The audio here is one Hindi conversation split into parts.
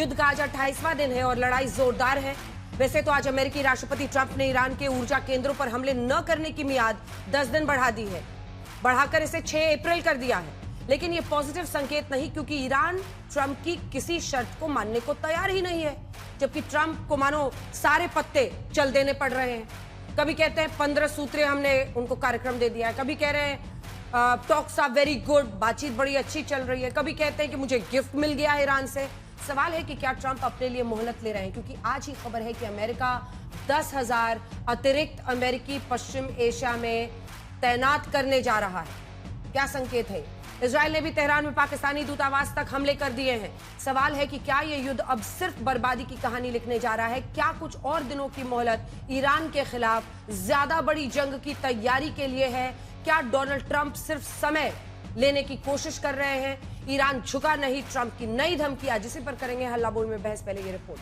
युद्ध का आज 28वां दिन है और लड़ाई जोरदार है। वैसे तो आज अमेरिकी राष्ट्रपति ट्रंप ने ईरान के ऊर्जा केंद्रों पर हमले न करने की मियाद 10 दिन बढ़ा दी है, बढ़ाकर इसे 6 अप्रैल कर दिया है। लेकिन ये पॉजिटिव संकेत नहीं, क्योंकि ईरान ट्रंप की किसी शर्त को मानने को तैयार ही नहीं है, जबकि ट्रंप को मानो सारे पत्ते चल देने पड़ रहे हैं। कभी कहते हैं 15 सूत्रे हमने उनको कार्यक्रम दे दिया है, कभी कह रहे हैं टॉक्स आर वेरी गुड, बातचीत बड़ी अच्छी चल रही है, कभी कहते हैं कि मुझे गिफ्ट मिल गया है ईरान से। सवाल है कि क्या ट्रंप अपने लिए मोहलत ले रहे हैं, क्योंकि आज ही खबर है कि अमेरिका 10,000 अतिरिक्त अमेरिकी पश्चिम एशिया में तैनात करने जा रहा है। क्या संकेत है? इजराइल ने भी तेहरान में पाकिस्तानी दूतावास तक हमले कर दिए हैं। सवाल है कि क्या यह युद्ध अब सिर्फ बर्बादी की कहानी लिखने जा रहा है? क्या कुछ और दिनों की मोहलत ईरान के खिलाफ ज्यादा बड़ी जंग की तैयारी के लिए है? क्या डोनाल्ड ट्रंप सिर्फ समय लेने की कोशिश कर रहे हैं? ईरान झुका नहीं, ट्रंप की नई धमकी। आज इसी पर करेंगे हल्ला बोल में बहस। पहले ये रिपोर्ट।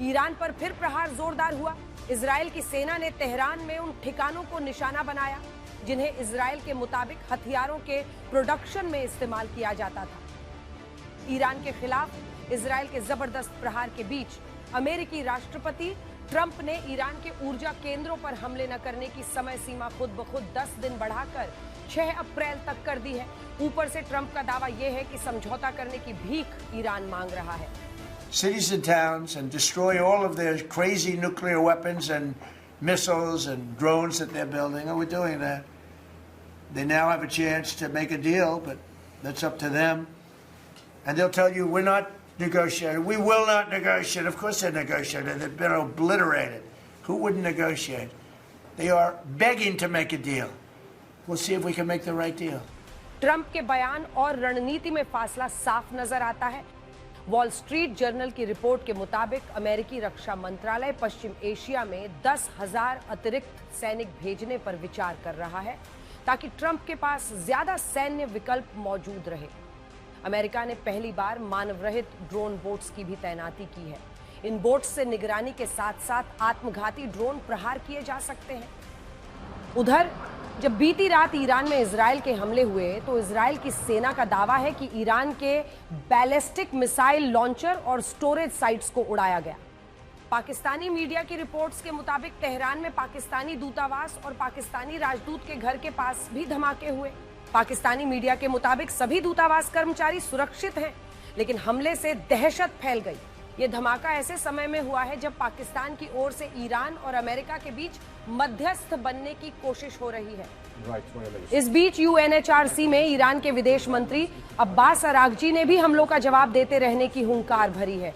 ईरान पर फिर प्रहार जोरदार हुआ। इजराइल की सेना ने तेहरान में उन ठिकानों को निशाना बनाया जिन्हें इजराइल के मुताबिक हथियारों के प्रोडक्शन में इस्तेमाल किया जाता था। ईरान के खिलाफ इजराइल के जबरदस्त प्रहार के बीच अमेरिकी राष्ट्रपति ट्रंप ने ईरान के ऊर्जा केंद्रों पर हमले न करने की समय सीमा खुद ब खुद 10 दिन बढ़ाकर 6 अप्रैल तक कर दी है। ऊपर से ट्रंप का दावा यह है कि समझौता करने की भीख ईरान मांग रहा है। Cities and towns and destroy all of their crazy nuclear weapons and missiles and drones that they're building. And we're doing that. They now have a chance to make a deal, but that's up to them. And they'll tell you, we're not negotiating. We will not negotiate. Of course they're negotiating. They've been obliterated. Who wouldn't negotiate? They are begging to make a deal. We'll see if we can make the right deal. Trump के बयान और रणनीति में फासला साफ नजर आता है। वॉल स्ट्रीट जर्नल की रिपोर्ट के मुताबिक अमेरिकी रक्षा मंत्रालय पश्चिम एशिया में 10,000 अतिरिक्त सैनिक भेजने पर विचार कर रहा है, ताकि ट्रंप के पास ज्यादा सैन्य विकल्प मौजूद रहे। अमेरिका ने पहली बार मानव रहित ड्रोन बोट्स की भी तैनाती की है। इन बोट्स से निगरानी के साथ साथ आत्मघाती ड्रोन प्रहार किए जा सकते हैं। उधर जब बीती रात ईरान में इजराइल के हमले हुए तो इजराइल की सेना का दावा है कि ईरान के बैलिस्टिक मिसाइल लॉन्चर और स्टोरेज साइट्स को उड़ाया गया। पाकिस्तानी मीडिया की रिपोर्ट्स के मुताबिक तेहरान में पाकिस्तानी दूतावास और पाकिस्तानी राजदूत के घर के पास भी धमाके हुए। पाकिस्तानी मीडिया के मुताबिक सभी दूतावास कर्मचारी सुरक्षित हैं, लेकिन हमले से दहशत फैल गई। ये धमाका ऐसे समय में हुआ है जब पाकिस्तान की ओर से ईरान और अमेरिका के बीच मध्यस्थ बनने की कोशिश हो रही है। इस बीच यूएनएचआरसी में ईरान के विदेश मंत्री अब्बास अरागची ने भी हमलों का जवाब देते रहने की हुंकार भरी है।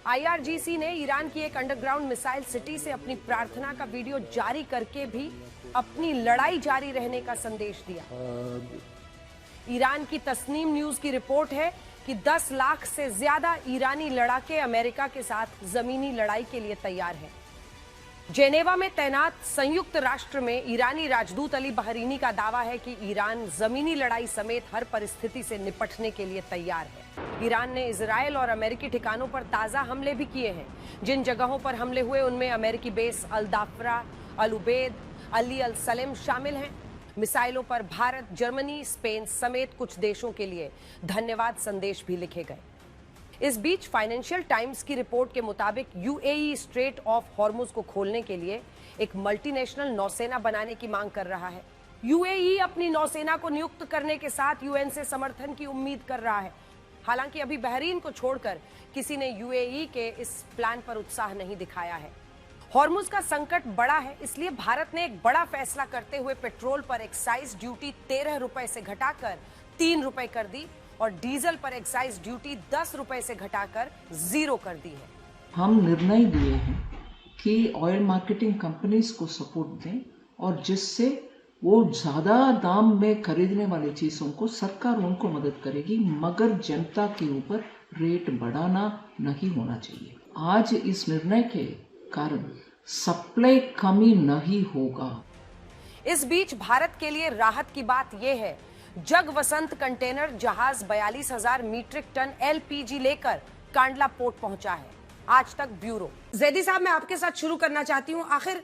आईआरजीसी ने ईरान की एक अंडरग्राउंड मिसाइल सिटी से अपनी प्रार्थना का वीडियो जारी करके भी अपनी लड़ाई जारी रहने का संदेश दिया। ईरान की तस्नीम न्यूज की रिपोर्ट है कि 10 लाख से ज्यादा ईरानी लड़ाके अमेरिका के साथ जमीनी लड़ाई के लिए तैयार हैं। जेनेवा में तैनात संयुक्त राष्ट्र में ईरानी राजदूत अली बहरीनी का दावा है कि ईरान जमीनी लड़ाई समेत हर परिस्थिति से निपटने के लिए तैयार है। ईरान ने इजराइल और अमेरिकी ठिकानों पर ताजा हमले भी किए हैं। जिन जगहों पर हमले हुए उनमें अमेरिकी बेस अल दाफरा, अल उबैद, अली अल सलेम शामिल हैं। मिसाइलों पर भारत, जर्मनी, स्पेन समेत कुछ देशों के लिए धन्यवाद संदेश भी लिखे गए। इस बीच फाइनेंशियल टाइम्स की रिपोर्ट के मुताबिक यूएई स्ट्रेट ऑफ हॉर्मुज को खोलने के लिए एक मल्टीनेशनल नौसेना बनाने की मांग कर रहा है। यूएई अपनी नौसेना को नियुक्त करने के साथ यूएन से समर्थन की उम्मीद कर रहा है। हालांकि अभी बहरीन को छोड़कर किसी ने यूएई के इस प्लान पर उत्साह नहीं दिखाया है। हॉर्मुज का संकट बड़ा है, इसलिए भारत ने एक बड़ा फैसला करते हुए पेट्रोल पर एक्साइज ड्यूटी 13 रुपए से घटाकर 3 रुपए कर दी और डीजल पर एक्साइज ड्यूटी 10 रुपए से घटाकर 0 कर दी है। हम निर्णय लिए हैं कि ऑयल मार्केटिंग कंपनीज को सपोर्ट दें और जिससे वो ज्यादा दाम में खरीदने वाली चीजों को सरकार उनको मदद करेगी, मगर जनता के ऊपर रेट बढ़ाना नहीं होना चाहिए। आज इस निर्णय के कारण सप्लाई कमी नहीं होगा। इस बीच भारत के लिए राहत की बात यह है, जग वसंत कंटेनर जहाज 42,000 मीट्रिक टन एलपीजी लेकर कांडला पोर्ट पहुंचा है। आज तक ब्यूरो। जैदी साहब, मैं आपके साथ शुरू करना चाहती हूं। आखिर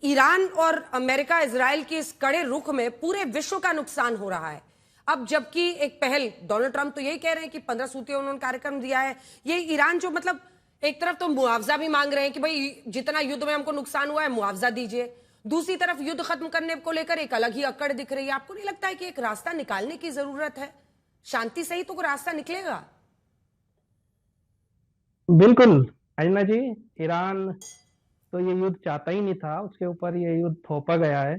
ईरान और अमेरिका इजराइल के इस कड़े रुख में पूरे विश्व का नुकसान हो रहा है। अब जबकि एक पहल, डोनाल्ड ट्रंप तो यही कह रहे हैं कि 15 सूत्रीय उन्होंने कार्यक्रम दिया है। ये ईरान जो मतलब एक तरफ तो मुआवजा भी मांग रहे हैं कि भाई जितना युद्ध में हमको नुकसान हुआ है मुआवजा दीजिए, दूसरी तरफ युद्ध खत्म करने को लेकर एक अलग ही अकड़ दिख रही है। आपको नहीं लगता है कि एक रास्ता निकालने की जरूरत है? शांति से ही तो कोई रास्ता निकलेगा। बिल्कुल अंजना जी, ईरान तो ये युद्ध चाहता ही नहीं था, उसके ऊपर ये युद्ध थोपा गया है।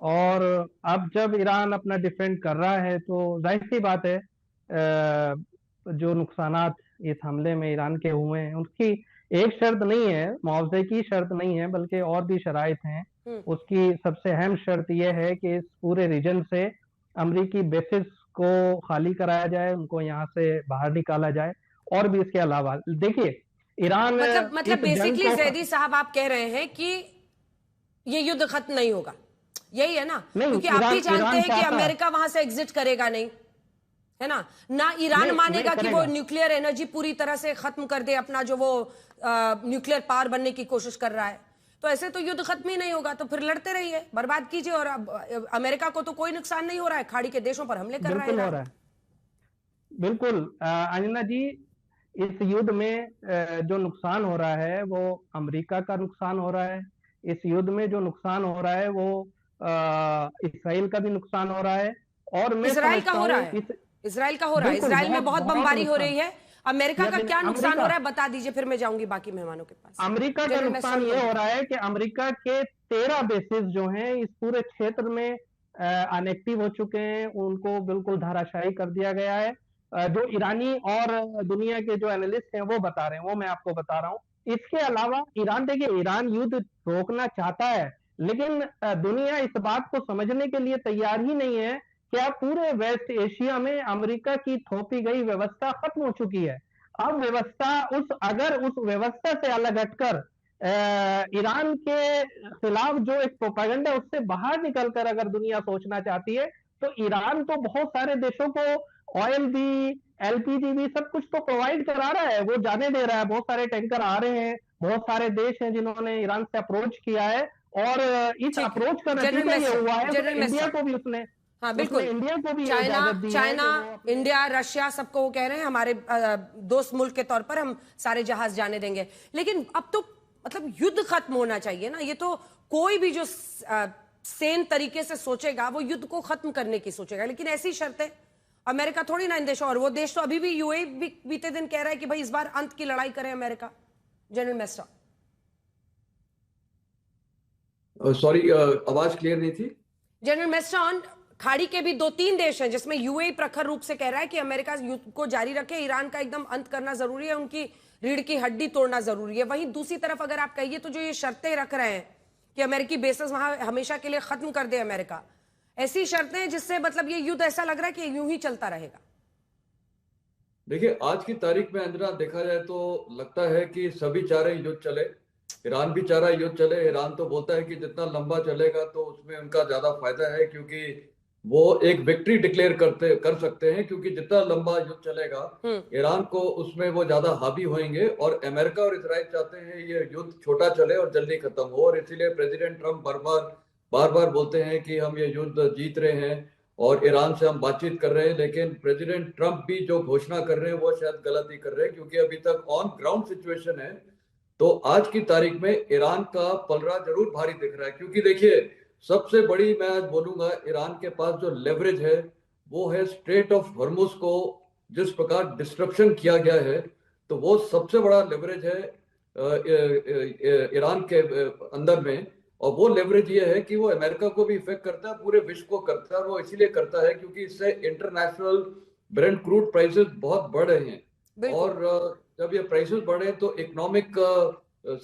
और अब जब ईरान अपना डिफेंड कर रहा है तो जाहिर सी बात है जो नुकसानात इस हमले में ईरान के हुए हैं उसकी एक शर्त नहीं है, मुआवजे की शर्त नहीं है, बल्कि और भी शराइत हैं। उसकी सबसे अहम शर्त यह है कि इस पूरे रीजन से अमरीकी बेसिस को खाली कराया जाए, उनको यहाँ से बाहर निकाला जाए। और भी इसके अलावा देखिए ईरान मतलब बेसिकली जैदी साहब आप कह रहे हैं कि ये युद्ध खत्म नहीं होगा, यही है ना? क्योंकि आप भी जानते हैं कि अमेरिका वहां से एग्जिट करेगा नहीं, है ना ईरान मानेगा कि वो न्यूक्लियर एनर्जी पूरी तरह से खत्म कर दे, अपना जो वो न्यूक्लियर पावर बनने की कोशिश कर रहा है। तो ऐसे तो युद्ध खत्म ही नहीं होगा, तो फिर लड़ते रहिए, बर्बाद कीजिए। और अब अमेरिका को तो कोई नुकसान नहीं हो रहा है, खाड़ी के देशों पर हमले कर रहा है। बिल्कुल अंजना जी, इस युद्ध में जो नुकसान हो रहा है वो अमेरिका का नुकसान हो रहा है। इस युद्ध में जो नुकसान हो रहा है वो इसराइल का भी नुकसान हो रहा है। और मैं इसराइल का हो रहा है, इसराइल का हो रहा है। इसराइल में बहुत बमबारी हो रही है। अमेरिका का क्या नुकसान हो रहा है बता दीजिए, फिर मैं जाऊंगी बाकी मेहमानों के पास। अमेरिका का नुकसान ये हो रहा है कि अमेरिका के 13 बेसिस जो हैं इस पूरे क्षेत्र में अनएक्टिव हो चुके हैं, उनको बिल्कुल धाराशायी कर दिया गया है। जो ईरानी और दुनिया के जो एनालिस्ट हैं वो बता रहे हैं, वो मैं आपको बता रहा हूं। इसके अलावा ईरान, देखिए ईरान युद्ध रोकना चाहता है, लेकिन दुनिया इस बात को समझने के लिए तैयार ही नहीं है क्या पूरे वेस्ट एशिया में अमेरिका की थोपी गई व्यवस्था खत्म हो चुकी है। अब व्यवस्था अगर उस व्यवस्था से अलग हटकर ईरान के खिलाफ जो एक प्रोपेगेंडा है उससे बाहर निकलकर अगर दुनिया सोचना चाहती है तो ईरान तो बहुत सारे देशों को ऑयल भी, एलपीजी भी सब कुछ तो प्रोवाइड करा रहा है, वो जाने दे रहा है। बहुत सारे टैंकर आ रहे हैं, बहुत सारे देश हैं जिन्होंने ईरान से अप्रोच किया है और इस अप्रोच का नतीजा ये हुआ है तो इंडिया को भी उसने, हाँ बिल्कुल, इंडिया को भी चाइना, इंडिया, रशिया सबको वो कह रहे हैं हमारे दोस्त मुल्क के तौर पर हम सारे जहाज जाने देंगे। लेकिन अब तो मतलब युद्ध खत्म होना चाहिए ना। ये तो कोई भी जो सेन तरीके से सोचेगा वो युद्ध को खत्म करने की सोचेगा, लेकिन ऐसी शर्तें अमेरिका थोड़ी ना इन देशों, और वो देश तो अभी भी यूएई भी बीते दिन कह रहा है कि भाई इस बार अंत की लड़ाई करे अमेरिका। जनरल मेस्टा, सॉरी आवाज क्लियर नहीं थी। जनरल मेस्टा, खाड़ी के भी 2-3 देश हैं जिसमें यूएई प्रखर रूप से कह रहा है कि अमेरिका युद्ध को जारी रखे, ईरान का एकदम अंत करना जरूरी है, उनकी रीढ़ की हड्डी तोड़ना जरूरी है। वहीं दूसरी तरफ अगर आप कहिए तो जो ये शर्तें रख रहे हैं कि अमेरिकी बेसेस वहां हमेशा के लिए खत्म कर दे अमेरिका, ऐसी शर्तें हैं जिससे मतलब ये युद्ध ऐसा लग रहा है कि यूं ही चलता रहेगा। देखिए आज की तारीख में अंदर देखा जाए तो लगता है कि सभी चाह रहे युद्ध चले, ईरान भी चाह रहा है युद्ध चले। ईरान तो बोलता है कि जितना लंबा चलेगा तो उसमें उनका ज्यादा फायदा है, क्योंकि वो एक विक्ट्री डिक्लेयर कर सकते हैं, क्योंकि जितना लंबा युद्ध चलेगा ईरान को उसमें वो ज्यादा हावी होंगे। और अमेरिका और इजराइल चाहते हैं ये युद्ध छोटा चले और जल्दी खत्म हो, और इसीलिए प्रेसिडेंट ट्रंप बार बार बोलते हैं कि हम ये युद्ध जीत रहे हैं और ईरान से हम बातचीत कर रहे हैं। लेकिन प्रेसिडेंट ट्रंप भी जो घोषणा कर रहे हैं वो शायद गलत ही कर रहे हैं, क्योंकि अभी तक ऑन ग्राउंड सिचुएशन है तो आज की तारीख में ईरान का पलड़ा जरूर भारी दिख रहा है। क्योंकि देखिए सबसे बड़ी मैं आज बोलूंगा ईरान के पास जो लेवरेज है वो है स्ट्रेट ऑफ हॉर्मुज को जिस प्रकार डिस्ट्रप्शन किया गया है, तो वो सबसे बड़ा लेवरेज है ईरान के अंदर में। और वो लेवरेज ये है कि वो अमेरिका को भी इफेक्ट करता है, पूरे विश्व को करता है। और वो इसीलिए करता है क्योंकि इससे इंटरनेशनल ब्रेंट क्रूड प्राइसेस बहुत बढ़ रहे हैं, और जब ये प्राइसेस बढ़े तो इकोनॉमिक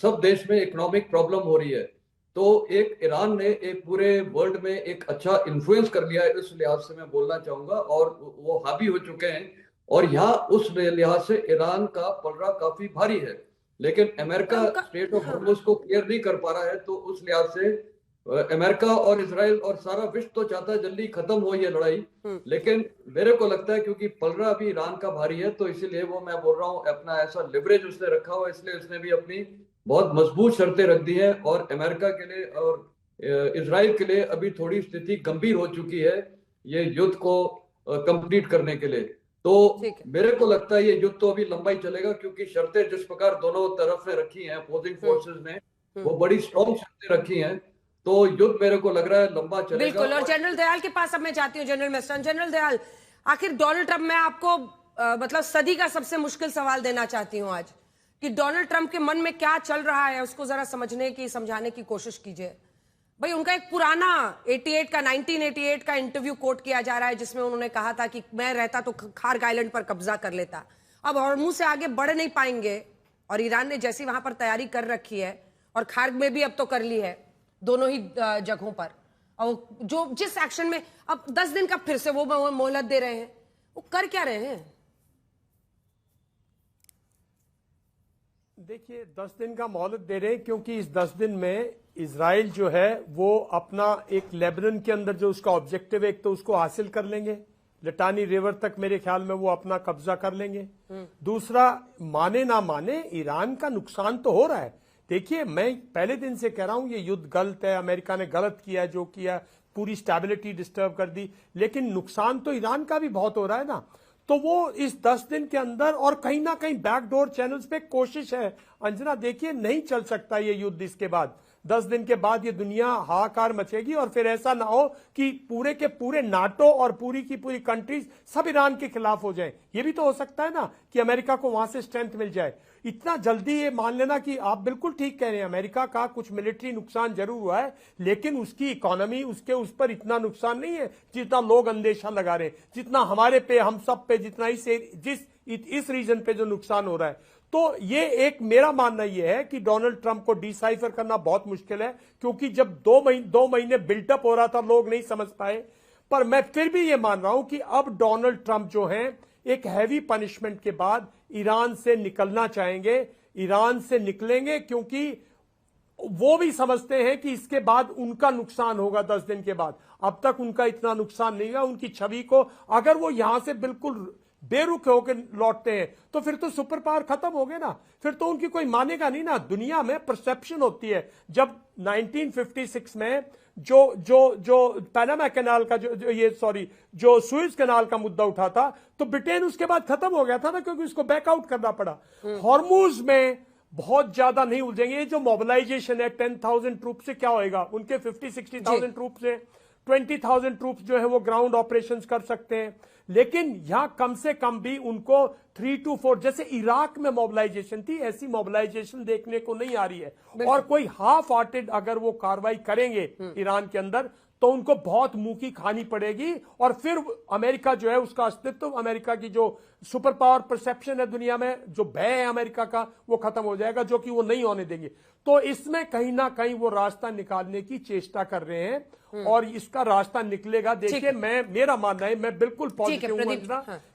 सब देश में इकोनॉमिक प्रॉब्लम हो रही है। तो एक ईरान ने एक पूरे वर्ल्ड में एक अच्छा इन्फ्लुएंस कर लिया है, इस लिहाज से मैं बोलना चाहूंगा, और वो हावी हो चुके हैं। और यहाँ उस लिहाज से ईरान का पलड़ा काफी भारी है, लेकिन अमेरिका स्ट्रेट ऑफ हॉर्मुज को क्लियर नहीं कर पा रहा है। तो उस लिहाज से अमेरिका और इजराइल और सारा विश्व तो चाहता है जल्दी खत्म हो ये लड़ाई, लेकिन मेरे को लगता है क्योंकि पलड़ा भी ईरान का भारी है तो इसीलिए वो मैं बोल रहा हूँ अपना ऐसा लिवरेज उसने रखा हुआ, इसलिए उसने भी अपनी बहुत मजबूत शर्तें रख दी है। और अमेरिका के लिए और इजराइल के लिए अभी थोड़ी स्थिति गंभीर हो चुकी है ये युद्ध को कंप्लीट करने के लिए। तो ठीक है। मेरे को लगता है ये युद्ध तो अभी लंबा ही चलेगा, क्योंकि शर्तें जिस प्रकार दोनों तरफ ने रखी हैं अपोजिंग फोर्सेस ने, वो बड़ी स्ट्रॉन्ग शर्तें रखी हैं। तो युद्ध मेरे को लग रहा है लंबा चलेगा। बिल्कुल। और जनरल दयाल के पास अब मैं जाती हूँ, जनरल मिस्टर जनरल दयाल, आखिर डोनाल्ड ट्रंप, मैं आपको मतलब सदी का सबसे मुश्किल सवाल देना चाहती हूँ आज, कि डोनाल्ड ट्रंप के मन में क्या चल रहा है उसको जरा समझाने की कोशिश कीजिए। भाई, उनका एक पुराना 1988 का इंटरव्यू कोट किया जा रहा है, जिसमें उन्होंने कहा था कि मैं रहता तो खार्ग आइलैंड पर कब्जा कर लेता। अब हॉर्मुज़ से आगे बढ़ नहीं पाएंगे, और ईरान ने जैसी वहां पर तैयारी कर रखी है, और खार्ग में भी अब तो कर ली है, दोनों ही जगहों पर, और जो जिस एक्शन में अब 10 दिन का फिर से वो मोहलत दे रहे हैं, वो कर क्या रहे हैं? देखिए, 10 दिन का मोहलत दे रहे हैं, क्योंकि इस 10 दिन में इजराइल जो है वो अपना एक लेबनान के अंदर जो उसका ऑब्जेक्टिव है, एक तो उसको हासिल कर लेंगे, लिटानी रिवर तक मेरे ख्याल में वो अपना कब्जा कर लेंगे। दूसरा, माने ना माने, ईरान का नुकसान तो हो रहा है। देखिए, मैं पहले दिन से कह रहा हूं ये युद्ध गलत है, अमेरिका ने गलत किया जो किया, पूरी स्टेबिलिटी डिस्टर्ब कर दी, लेकिन नुकसान तो ईरान का भी बहुत हो रहा है ना। तो वो इस 10 दिन के अंदर, और कहीं ना कहीं बैकडोर चैनल्स पे कोशिश है। अंजना, देखिए, नहीं चल सकता ये युद्ध इसके बाद। 10 दिन के बाद ये दुनिया हाहाकार मचेगी, और फिर ऐसा ना हो कि पूरे के पूरे नाटो और पूरी की पूरी कंट्रीज सब ईरान के खिलाफ हो जाएं। ये भी तो हो सकता है ना कि अमेरिका को वहां से स्ट्रेंथ मिल जाए। इतना जल्दी ये मान लेना कि आप बिल्कुल ठीक कह रहे हैं, अमेरिका का कुछ मिलिट्री नुकसान जरूर हुआ है, लेकिन उसकी इकोनॉमी, उसके उस पर इतना नुकसान नहीं है जितना लोग अंदेशा लगा रहे हैं, जितना हमारे पे, हम सब पे, जितना इस रीजन पे जो नुकसान हो रहा है। तो ये एक मेरा मानना यह है कि डोनाल्ड ट्रंप को डिसाइफर करना बहुत मुश्किल है, क्योंकि जब 2 महीने बिल्टअप हो रहा था लोग नहीं समझ पाए। पर मैं फिर भी ये मान रहा हूं कि अब डोनाल्ड ट्रंप जो हैं एक हैवी पनिशमेंट के बाद ईरान से निकलना चाहेंगे, ईरान से निकलेंगे, क्योंकि वो भी समझते हैं कि इसके बाद उनका नुकसान होगा 10 दिन के बाद। अब तक उनका इतना नुकसान नहीं हुआ, उनकी छवि को अगर वो यहां से बिल्कुल बेरुख होकर लौटते हैं तो फिर तो सुपर पावर खत्म हो गए ना, फिर तो उनकी कोई मानेगा नहीं ना। दुनिया में परसेप्शन होती है। जब 1956 में जो पैनामा कैनाल का जो सुएज कैनाल का मुद्दा उठा था, तो ब्रिटेन उसके बाद खत्म हो गया था ना, क्योंकि उसको बैकआउट करना पड़ा। हॉर्मुज में बहुत ज्यादा नहीं उलझेंगे। ये जो मोबिलाइजेशन है 10,000 ट्रूप से क्या होएगा, उनके 50-60,000 ट्रूप से 20,000 ट्रूप्स जो है वो ग्राउंड ऑपरेशंस कर सकते हैं, लेकिन यहां कम से कम भी उनको 3 to 4, जैसे इराक में मोबिलाइजेशन थी, ऐसी मोबिलाइजेशन देखने को नहीं आ रही है। और कोई हाफ हार्टेड अगर वो कार्रवाई करेंगे ईरान के अंदर, तो उनको बहुत मुंह की खानी पड़ेगी, और फिर अमेरिका जो है उसका अस्तित्व, अमेरिका की जो सुपर पावर परसेप्शन है दुनिया में, जो भय है अमेरिका का, वो खत्म हो जाएगा, जो कि वो नहीं होने देंगे। तो इसमें कहीं ना कहीं वो रास्ता निकालने की चेष्टा कर रहे हैं, और इसका रास्ता निकलेगा। देखिए, मेरा मानना है, मैं बिल्कुल पॉजिटिव हूं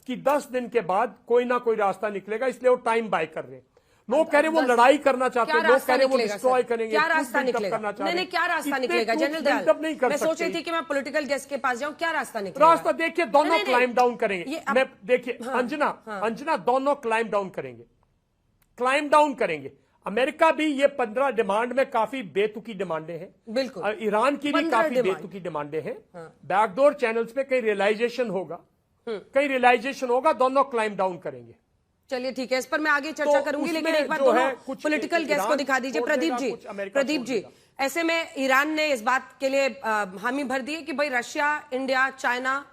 कि 10 दिन के बाद कोई ना कोई रास्ता निकलेगा, इसलिए वो टाइम बाय कर रहे हैं। लोग कह रहे वो लड़ाई करना चाहते हैं, लोग कह रहे वो डिस्ट्रॉय करेंगे, क्या रास्ता निकलेगा? नहीं, क्या रास्ता निकलेगा जनरल दयाल? मैं सोच रही थी कि मैं पॉलिटिकल गेस्ट के पास जाऊं, क्या रास्ता निकलेगा? रास्ता देखिए, दोनों क्लाइम डाउन करेंगे। मैं देखिए अंजना, दोनों क्लाइम डाउन करेंगे। अमेरिका भी ये 15 डिमांड में काफी बेतुकी डिमांडें हैं, बिल्कुल। ईरान की भी काफी बेतुकी डिमांडें हैं। बैकडोर चैनल्स पे कहीं रियलाइजेशन होगा, दोनों क्लाइम डाउन करेंगे। चलिए ठीक है, इस पर मैं आगे चर्चा करूंगी, लेकिन एक बार दोनों पॉलिटिकल गेस्ट को दिखा दीजिए। प्रदीप जी, ऐसे में ईरान ने इस बात के लिए हामी भर दी है कि भाई रशिया, इंडिया, चाइना,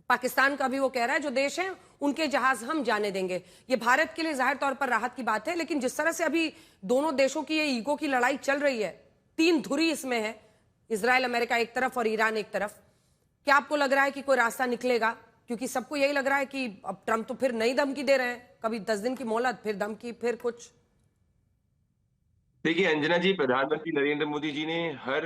पाकिस्तान का भी वो कह रहा है जो देश है उनके जहाज हम जाने देंगे। ये भारत के लिए जाहिर तौर पर राहत की बात है, लेकिन जिस तरह से अभी दोनों देशों की ये ईगो की लड़ाई चल रही है, 3 धुरी इसमें है, इजराइल अमेरिका एक तरफ और ईरान एक तरफ, क्या आपको लग रहा है कि कोई रास्ता निकलेगा? क्योंकि सबको यही लग रहा है कि अब ट्रंप तो फिर नई धमकी दे रहे हैं, कभी 10 दिन की मोहलत, फिर धमकी, फिर कुछ। देखिए अंजना जी, प्रधानमंत्री नरेंद्र मोदी जी ने हर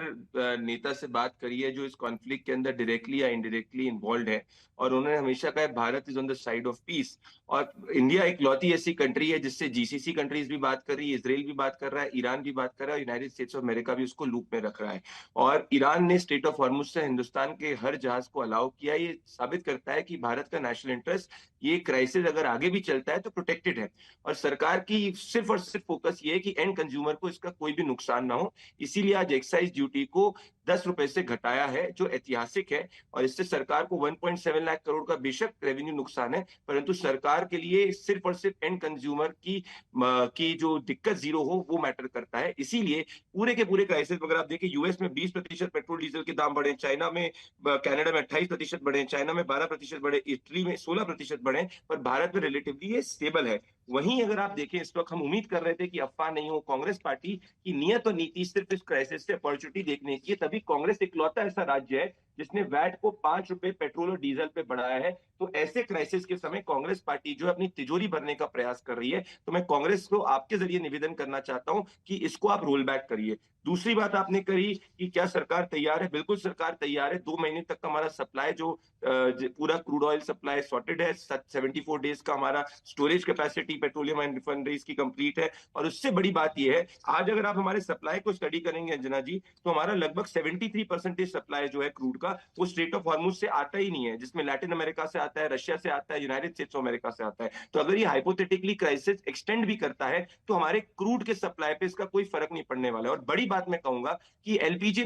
नेता से बात करी है जो इस कॉन्फ्लिक्ट के अंदर डायरेक्टली या इनडायरेक्टली इन्वॉल्व है, और उन्होंने हमेशा कहा है Bharat is on the side of peace. और इंडिया एक लौती ऐसी कंट्री है जिससे जीसीसी कंट्रीज भी बात कर रही है, इजराइल भी बात कर रहा है, ईरान भी बात कर रहा है, यूनाइटेड स्टेट्स ऑफ अमेरिका भी उसको लूप में रख रहा है। और ईरान ने स्ट्रेट ऑफ हॉर्मुज से हिंदुस्तान के हर जहाज को अलाउ किया। ये साबित करता है कि भारत का नेशनल इंटरेस्ट, ये क्राइसिस अगर आगे भी चलता है तो प्रोटेक्टेड है। और सरकार की सिर्फ और सिर्फ फोकस ये है कि एंड कंज्यूमर को इसका कोई भी नुकसान ना हो, इसीलिए आज एक्साइज ड्यूटी को 10 रुपए से घटाया है, जो ऐतिहासिक है। और इससे सरकार को 1.7 लाख करोड़ का बेशक रेवेन्यू नुकसान है, परंतु सरकार के लिए सिर्फ और सिर्फ एंड कंज्यूमर की जो दिक्कत जीरो हो वो मैटर करता है। इसीलिए पूरे के पूरे क्राइसिस अगर आप देखें, यूएस में 20% पेट्रोल डीजल के दाम बढ़े, चाइना में, कनाडा में 28% बढ़े, चाइना में 12% बढ़े, इटली में 16% बढ़े, पर भारत में रिलेटिवली ये स्टेबल है। वहीं अगर आप देखें, इस वक्त हम उम्मीद कर रहे थे कि अफवाह नहीं हो, कांग्रेस पार्टी की नियत और नीति सिर्फ इस क्राइसिस से अपॉर्चुनिटी देखने की है, तभी कांग्रेस इकलौता ऐसा राज्य है जिसने वैट को 5 रुपए पेट्रोल और डीजल पे बढ़ाया है। तो ऐसे क्राइसिस के समय कांग्रेस पार्टी जो है अपनी तिजोरी भरने का प्रयास कर रही है। तो मैं कांग्रेस को आपके जरिए निवेदन करना चाहता हूं कि इसको आप रोल बैक करिए। दूसरी बात आपने करी कि क्या सरकार तैयार है, बिल्कुल सरकार तैयार है। 2 महीने तक का हमारा सप्लाई जो पूरा क्रूड ऑयल सप्लाई सॉर्टेड है, 74 डेज का हमारा storage capacity petroleum and refineries की कंप्लीट है। और उससे बड़ी बात यह है, आज अगर आप हमारे सप्लाई को स्टडी करेंगे अंजना जी, तो हमारा लगभग 73% सप्लाई जो है क्रूड का, वो स्ट्रेट ऑफ हॉर्मुज से आता ही नहीं है, जिसमें लैटिन अमेरिका से आता है, रशिया से आता है, यूनाइटेड स्टेट्स ऑफ अमेरिका से आता है। तो अगर ये हाइपोथेटिकली क्राइसिस एक्सटेंड भी करता है तो हमारे क्रूड के सप्लाई पे इसका कोई फर्क नहीं पड़ने वाला है। और बड़ी बात मैं कहूंगा कि एलपीजी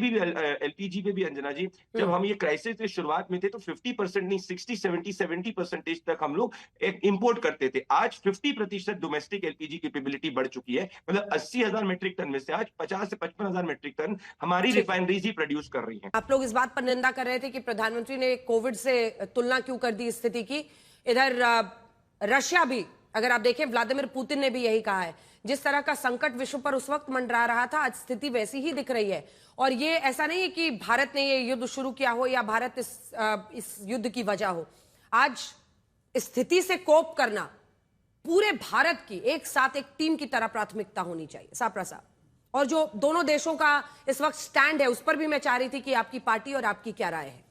पे भी अंजना जी, जब हम ये क्राइसिस के शुरुआत में थे तो 50% नहीं 60-70% तक हम लोग इंपोर्ट करते थे। आज 50% डोमेस्टिक एलपीजी कैपेबिलिटी बढ़ चुकी है। मतलब 80,000 मीट्रिक टन में से आज 50 से 55,000 मीट्रिक टन हमारी रिफाइनरीज ही प्रोड्यूस कर रही हैं। आप लोग इस बात पर निंदा कर रहे थे कि प्रधानमंत्री ने कोविड से तुलना क्यों कर दी स्थिति की। इधर रशिया भी, अगर आप देखें, व्लादिमीर पुतिन ने भी यही कहा है, जिस तरह का संकट विश्व पर उस वक्त मंडरा रहा था, आज स्थिति वैसी ही दिख रही है। और ये ऐसा नहीं है कि भारत ने ये युद्ध शुरू किया हो या भारत इस युद्ध की वजह हो। आज स्थिति से कोप करना पूरे भारत की एक साथ एक टीम की तरह प्राथमिकता होनी चाहिए। सापरा साहब, और जो दोनों देशों का इस वक्त स्टैंड है, उस पर भी मैं चाह रही थी कि आपकी पार्टी और आपकी क्या राय है।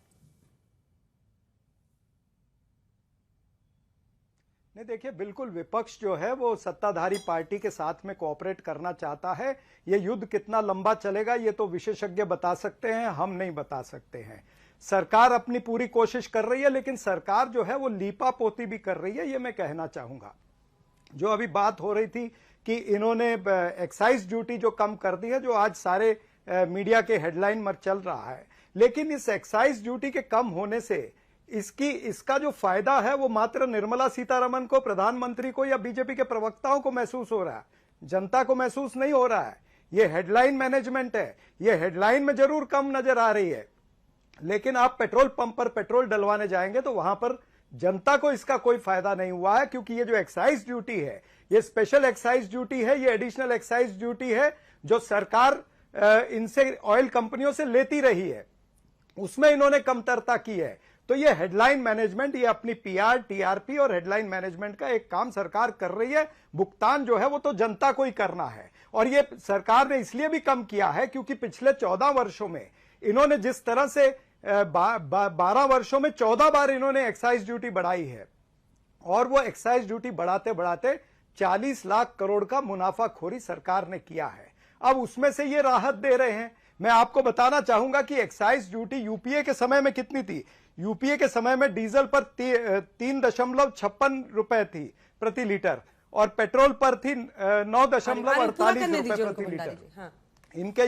नहीं, देखिए, बिल्कुल विपक्ष जो है वो सत्ताधारी पार्टी के साथ में कोऑपरेट करना चाहता है। ये युद्ध कितना लंबा चलेगा ये तो विशेषज्ञ बता सकते हैं, हम नहीं बता सकते हैं। सरकार अपनी पूरी कोशिश कर रही है, लेकिन सरकार जो है वो लीपापोती भी कर रही है, ये मैं कहना चाहूंगा। जो अभी बात हो रही थी कि इन्होंने एक्साइज ड्यूटी जो कम कर दी है, जो आज सारे मीडिया के हेडलाइन में चल रहा है, लेकिन इस एक्साइज ड्यूटी के कम होने से इसका जो फायदा है वो मात्र निर्मला सीतारमण को, प्रधानमंत्री को या बीजेपी के प्रवक्ताओं को महसूस हो रहा है, जनता को महसूस नहीं हो रहा है। ये हेडलाइन मैनेजमेंट है, ये हेडलाइन में जरूर कम नजर आ रही है, लेकिन आप पेट्रोल पंप पर पेट्रोल डलवाने जाएंगे तो वहां पर जनता को इसका कोई फायदा नहीं हुआ है। क्योंकि ये जो एक्साइज ड्यूटी है, ये स्पेशल एक्साइज ड्यूटी है, ये एडिशनल एक्साइज ड्यूटी है जो सरकार इनसे ऑयल कंपनियों से लेती रही है, उसमें इन्होंने कमतरता की है। तो ये हेडलाइन मैनेजमेंट, ये अपनी पीआर, टीआरपी और हेडलाइन मैनेजमेंट का एक काम सरकार कर रही है। भुगतान जो है वो तो जनता को ही करना है। और ये सरकार ने इसलिए भी कम किया है क्योंकि पिछले 14 वर्षों में इन्होंने जिस तरह से 12 वर्षों में 14 बार इन्होंने एक्साइज ड्यूटी बढ़ाई है, और वो एक्साइज ड्यूटी बढ़ाते बढ़ाते 40 लाख करोड़ का मुनाफाखोरी सरकार ने किया है। अब उसमें से ये राहत दे रहे हैं। मैं आपको बताना चाहूंगा कि एक्साइज ड्यूटी यूपीए के समय में कितनी थी। यूपीए के समय में डीजल पर 3.56 रुपए थी प्रति लीटर और पेट्रोल पर थी 9.48 रुपए प्रति लीटर। हाँ। इनके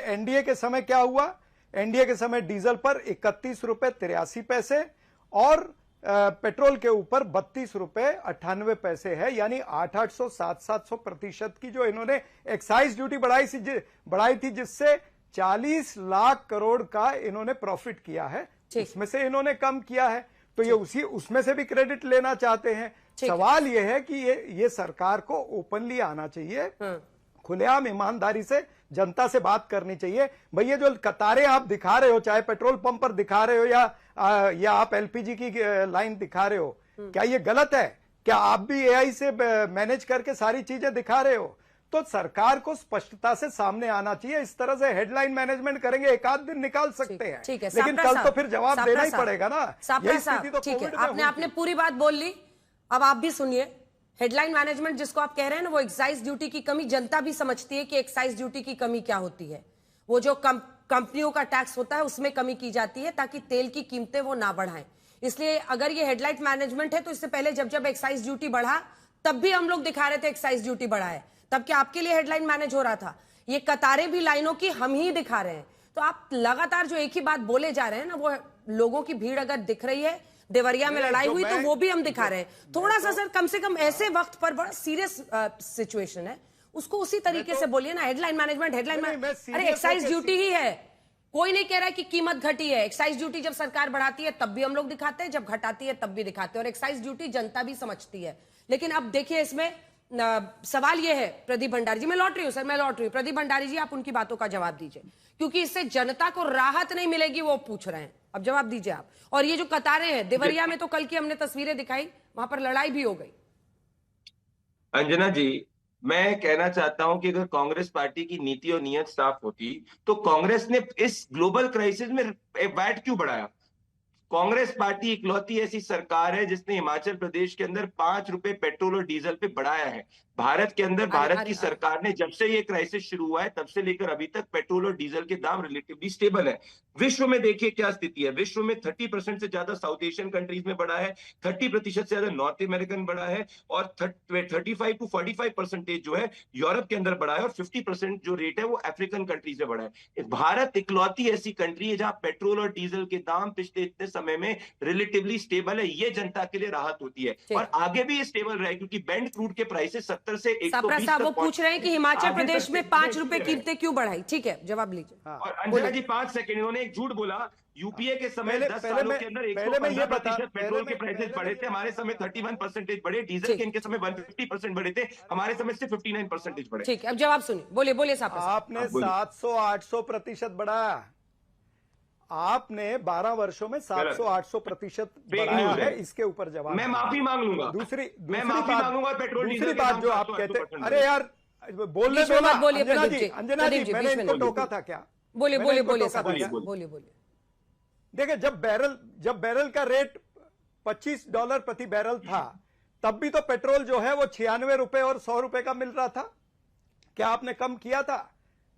एनडीए के समय क्या हुआ? एनडीए के समय डीजल पर 31 रुपए 83 पैसे और पेट्रोल के ऊपर 32 रुपए 98 पैसे है। यानी 800 700% की जो इन्होंने एक्साइज ड्यूटी बढ़ाई थी, जिससे 40 लाख करोड़ का इन्होंने प्रॉफिट किया है। उसमें से इन्होंने कम किया है, तो ये उसमें से भी क्रेडिट लेना चाहते हैं। सवाल ये है कि ये सरकार को ओपनली आना चाहिए, खुलेआम ईमानदारी से जनता से बात करनी चाहिए। भैया, जो कतारें आप दिखा रहे हो, चाहे पेट्रोल पंप पर दिखा रहे हो या आप एलपीजी की लाइन दिखा रहे हो, क्या ये गलत है? क्या आप भी एआई से मैनेज करके सारी चीजें दिखा रहे हो? तो सरकार को स्पष्टता से सामने आना चाहिए। इस तरह से हेडलाइन मैनेजमेंट करेंगे, एक आध दिन निकाल सकते हैं, लेकिन कल तो फिर जवाब देना ही पड़ेगा ना। यही स्थिति तो कोविड में आपने पूरी बात बोल ली, अब आप भी सुनिए। हेडलाइन मैनेजमेंट जिसको आप कह रहे हैं ना, वो एक्साइज ड्यूटी की कमी, जनता भी समझती है कि एक्साइज ड्यूटी की कमी क्या होती है। वो जो कंपनियों का टैक्स होता है उसमें कमी की जाती है ताकि तेल की कीमतें वो ना बढ़ाएं। इसलिए अगर ये हेडलाइन मैनेजमेंट है तो इससे पहले जब एक्साइज ड्यूटी बढ़ा तब भी हम लोग दिखा रहे थे एक्साइज ड्यूटी बढ़ा है, तब क्या आपके लिए हेडलाइन मैनेज हो रहा था? ये कतारें भी लाइनों की हम ही दिखा रहे हैं। तो आप लगातार जो एक ही बात बोले जा रहे हैं ना, वो लोगों की भीड़ अगर दिख रही है, देवरिया में लड़ाई हुई तो वो भी हम दिखा रहे हैं। थोड़ा सा सर, कम से कम ऐसे वक्त पर बड़ा सीरियस सिचुएशन है, उसको उसी तरीके से बोलिए ना। हेडलाइन मैनेजमेंट, अरे एक्साइज ड्यूटी ही है, कोई नहीं कह रहा है कि कीमत घटी है। एक्साइज ड्यूटी जब सरकार बढ़ाती है तब भी हम लोग दिखाते हैं, जब घटाती है तब भी दिखाते हैं, और एक्साइज ड्यूटी जनता भी समझती है। लेकिन अब देखिए, इसमें सवाल यह है, प्रदीप भंडारी जी, मैं लौट रही हूं सर, मैं लौट रही हूं। प्रदीप भंडारी जी, आप उनकी बातों का जवाब दीजिए, क्योंकि इससे जनता को राहत नहीं मिलेगी, वो पूछ रहे हैं। अब जवाब दीजिए आप। और ये जो कतारें हैं देवरिया में, तो कल की हमने तस्वीरें दिखाई, वहां पर लड़ाई भी हो गई। अंजना जी, मैं कहना चाहता हूं कि अगर कांग्रेस पार्टी की नीति और नीयत साफ होती तो कांग्रेस ने इस ग्लोबल क्राइसिस में वैट क्यों बढ़ाया? कांग्रेस पार्टी इकलौती ऐसी सरकार है जिसने हिमाचल प्रदेश के अंदर 5 रुपए पेट्रोल और डीजल पे बढ़ाया है। भारत के अंदर भारत की सरकार ने जब से ये क्राइसिस शुरू हुआ है तब से लेकर अभी तक पेट्रोल और डीजल के दाम रिलेटिवली स्टेबल है। विश्व में देखिए क्या स्थिति है। विश्व में 30% से ज्यादा साउथ एशियन कंट्रीज में बढ़ा है, 30% से ज्यादा नॉर्थ अमेरिकन बढ़ा है, और 35 to 45% जो है यूरोप के अंदर बढ़ा है, और 50% जो रेट है वो अफ्रीकन कंट्रीज में बढ़ा है। भारत इकलौती ऐसी कंट्री है जहां पेट्रोल और डीजल के दाम पिछले इतने समय में रिलेटिवली स्टेबल है। ये जनता के लिए राहत होती है, और आगे भी ये स्टेबल रहे, क्योंकि बेंट क्रूड के प्राइसेस 70 से 120 साहब वो पूछ रहे हैं कि हिमाचल प्रदेश में 5 रुपए कीमतें क्यों बढ़ाई। ठीक है, जवाब लीजिए। और अंजना जी 5 सेकंड, इन्होंने एक झूठ बोला। यूपीए के समय 10 सालों के अंदर 115% पेट्रोल के प्राइसेस बढ़े थे, हमारे समय 31% बढ़े। डीजल के इनके समय 150% बढ़े थे, हमारे समय से 59% बढ़े। ठीक है, अब जवाब सुनिए, बोलिए बोलिए साहब। आपने 700-800% बढ़ाया। आपने 12 वर्षों में 700-800% बढ़ाया है। इसके ऊपर जवाब मैं माफी मांग लूंगा। दूसरी दूसरी बात जो आप कहते हैं, अरे यार बोलने दो ना। अंजना जी, मैंने इनको टोका था क्या? बोलिए बोलिए। देखिए, जब बैरल का रेट $25 प्रति बैरल था, तब भी तो पेट्रोल जो है वो 96 रुपए और 100 रुपए का मिल रहा था। क्या आपने कम किया था?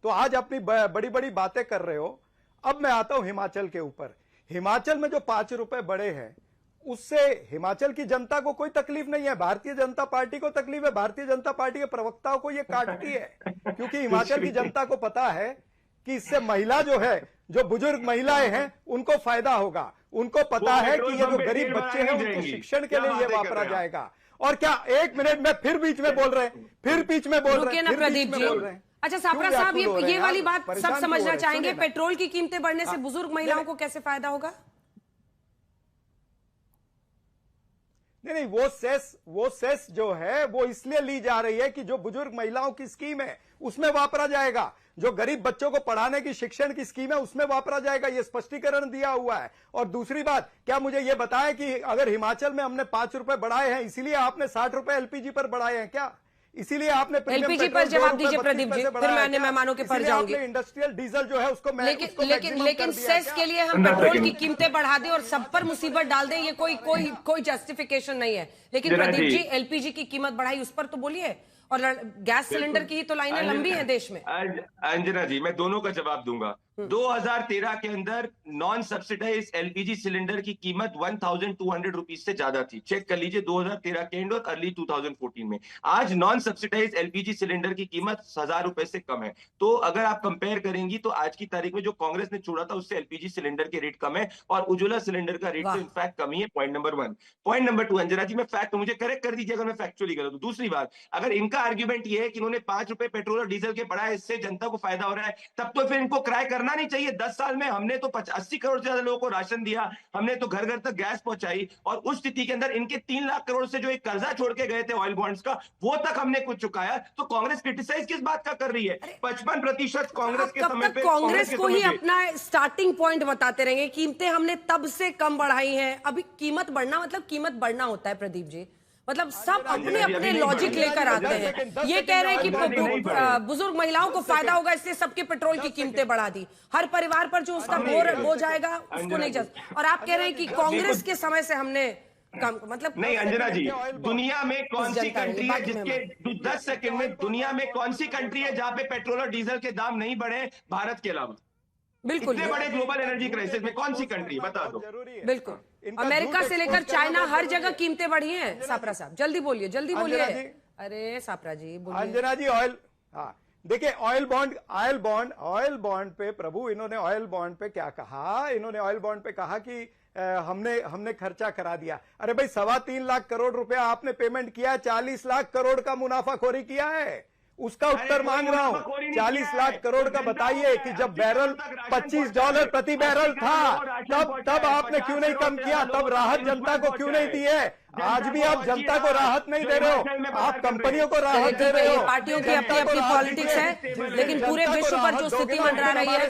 तो आज अपनी बड़ी बड़ी बातें कर रहे हो। अब मैं आता हूं हिमाचल के ऊपर। हिमाचल में जो 5 रुपए बढ़े हैं, उससे हिमाचल की जनता को कोई तकलीफ नहीं है, भारतीय जनता पार्टी को तकलीफ है। भारतीय जनता पार्टी के प्रवक्ताओं को यह काटती है, क्योंकि हिमाचल की जनता को पता है कि इससे महिला जो है, जो बुजुर्ग महिलाएं हैं, उनको फायदा होगा। उनको पता है कि ये जो गरीब बच्चे हैं उनके शिक्षण के लिए ये वापरा जाएगा। और क्या 1 मिनट में फिर बीच में बोल रहे हैं, प्रदीप जी। अच्छा सापरा साहब, ये वाली बात सब समझना चाहेंगे, पेट्रोल की कीमतें बढ़ने से बुजुर्ग महिलाओं को कैसे फायदा होगा? नहीं, वो सेस जो है वो इसलिए ली जा रही है कि जो बुजुर्ग महिलाओं की स्कीम है उसमें वापरा जाएगा, जो गरीब बच्चों को पढ़ाने की शिक्षण की स्कीम है उसमें वापरा जाएगा। ये स्पष्टीकरण दिया हुआ है। और दूसरी बात, क्या मुझे ये बताएं कि अगर हिमाचल में हमने 5 रुपए बढ़ाए हैं, इसीलिए आपने 60 रुपए एलपीजी पर बढ़ाए हैं क्या? इसीलिए आपने एलपीजी पर जवाब दीजिए प्रदीप जी, फिर मैं अन्य मेहमानों के पर जाऊंगी। इंडस्ट्रियल डीजल जो है उसको लेकिन सेस के लिए हम पेट्रोल की कीमतें बढ़ा दें और सब पर मुसीबत डाल दें, ये कोई जस्टिफिकेशन नहीं है। लेकिन प्रदीप जी, एलपीजी की कीमत बढ़ाई, उस पर तो बोलिए। और गैस सिलेंडर की तो लाइनें लंबी हैं देश में। अंजना जी, मैं दोनों का जवाब दूंगा। 2013 के अंदर नॉन सब्सिडाइज एलपीजी सिलेंडर की कीमत 1200 रुपीज से ज्यादा थी। चेक कर लीजिए 2013 के एंड और अर्ली 2014 में। आज नॉन सब्सिडाइज एलपीजी सिलेंडर की कीमत 1000 रुपए से कम है। तो अगर आप कंपेयर करेंगी तो आज की तारीख में जो कांग्रेस ने छोड़ा था उससे एलपीजी सिलेंडर के रेट कम है, और उज्ज्वला सिलेंडर का रेट तो इनफैक्ट कम ही है। Point number 1। Point number 2, Anjana ji, मैं फैक्ट, मुझे करेक्ट कर दीजिए अगर मैं फैक्चुअली गलत हूं। दूसरी बात, अगर इनका आर्ग्यूमेंट ये है कि इन्होंने 5 रुपए पेट्रोल और डीजल के बढ़ाए, इससे जनता को फायदा हो रहा है, तब तो फिर इनको क्राई करना नहीं चाहिए। 10 साल में हमने तो 80 करोड़ से ज्यादा लोगों को राशन दिया, हमने तो घर घर तक गैस पहुंचाई, और उस स्थिति के अंदर इनके 3 लाख करोड़ से जो एक कर्जा छोड़ के गए थे ऑयल बॉन्ड्स का, वो तक हमने कुछ चुकाया। तो कांग्रेस क्रिटिसाइज किस बात का कर रही है? 55% कांग्रेस के समय पे कांग्रेस को ही अपना स्टार्टिंग पॉइंट बताते रहेंगे। कीमतें हमने तब से कम बढ़ाई हैं। अभी कीमत बढ़ना मतलब कीमत बढ़ना होता है प्रदीप जी, मतलब सब अपने अपने लॉजिक लेकर आते हैं। ये कह रहे हैं कि बुजुर्ग महिलाओं को फायदा होगा इसलिए सबके पेट्रोल की कीमतें बढ़ा दी, हर परिवार पर जो उसका बोझ हो जाएगा उसको नहीं जस्ट। और आप कह रहे हैं कि कांग्रेस के समय से हमने कम, मतलब नहीं। अंजना जी, दुनिया में कौन सी कंट्री है जिसके 10 सेकंड में, दुनिया में कौन सी कंट्री है जहां पे पेट्रोल और डीजल के दाम नहीं बढ़े भारत के अलावा? बिल्कुल, इतने बड़े ग्लोबल एनर्जी क्राइसिस में कौन सी कंट्री, बता दो। बिल्कुल, अमेरिका से लेकर चाइना हर जगह कीमतें बढ़ी हैं। सापरा साहब जल्दी बोलिए, जल्दी बोलिए। अरे सापरा जी बोलिए। अंजना जी ऑयल, हाँ देखिए ऑयल बॉन्ड पे प्रभु, इन्होंने ऑयल बॉन्ड पे क्या कहा? इन्होंने ऑयल बॉन्ड पे कहा कि हमने खर्चा करा दिया। अरे भाई 3.25 लाख करोड़ रुपया आपने पेमेंट किया, 40 लाख करोड़ का मुनाफाखोरी किया है। उसका उत्तर मांग रहा हूं। 40 लाख करोड़ का बताइए कि जब बैरल $25 प्रति बैरल था, तब आपने क्यों नहीं कम किया? तब राहत जनता को क्यों नहीं दी है? आज भी आप जनता को राहत नहीं दे रहे हो, आप कंपनियों को राहत दे रहे हो। पार्टियों की अपनी अपनी पॉलिटिक्स है, लेकिन पूरे विश्व पर जो स्थिति मंडरा रही है,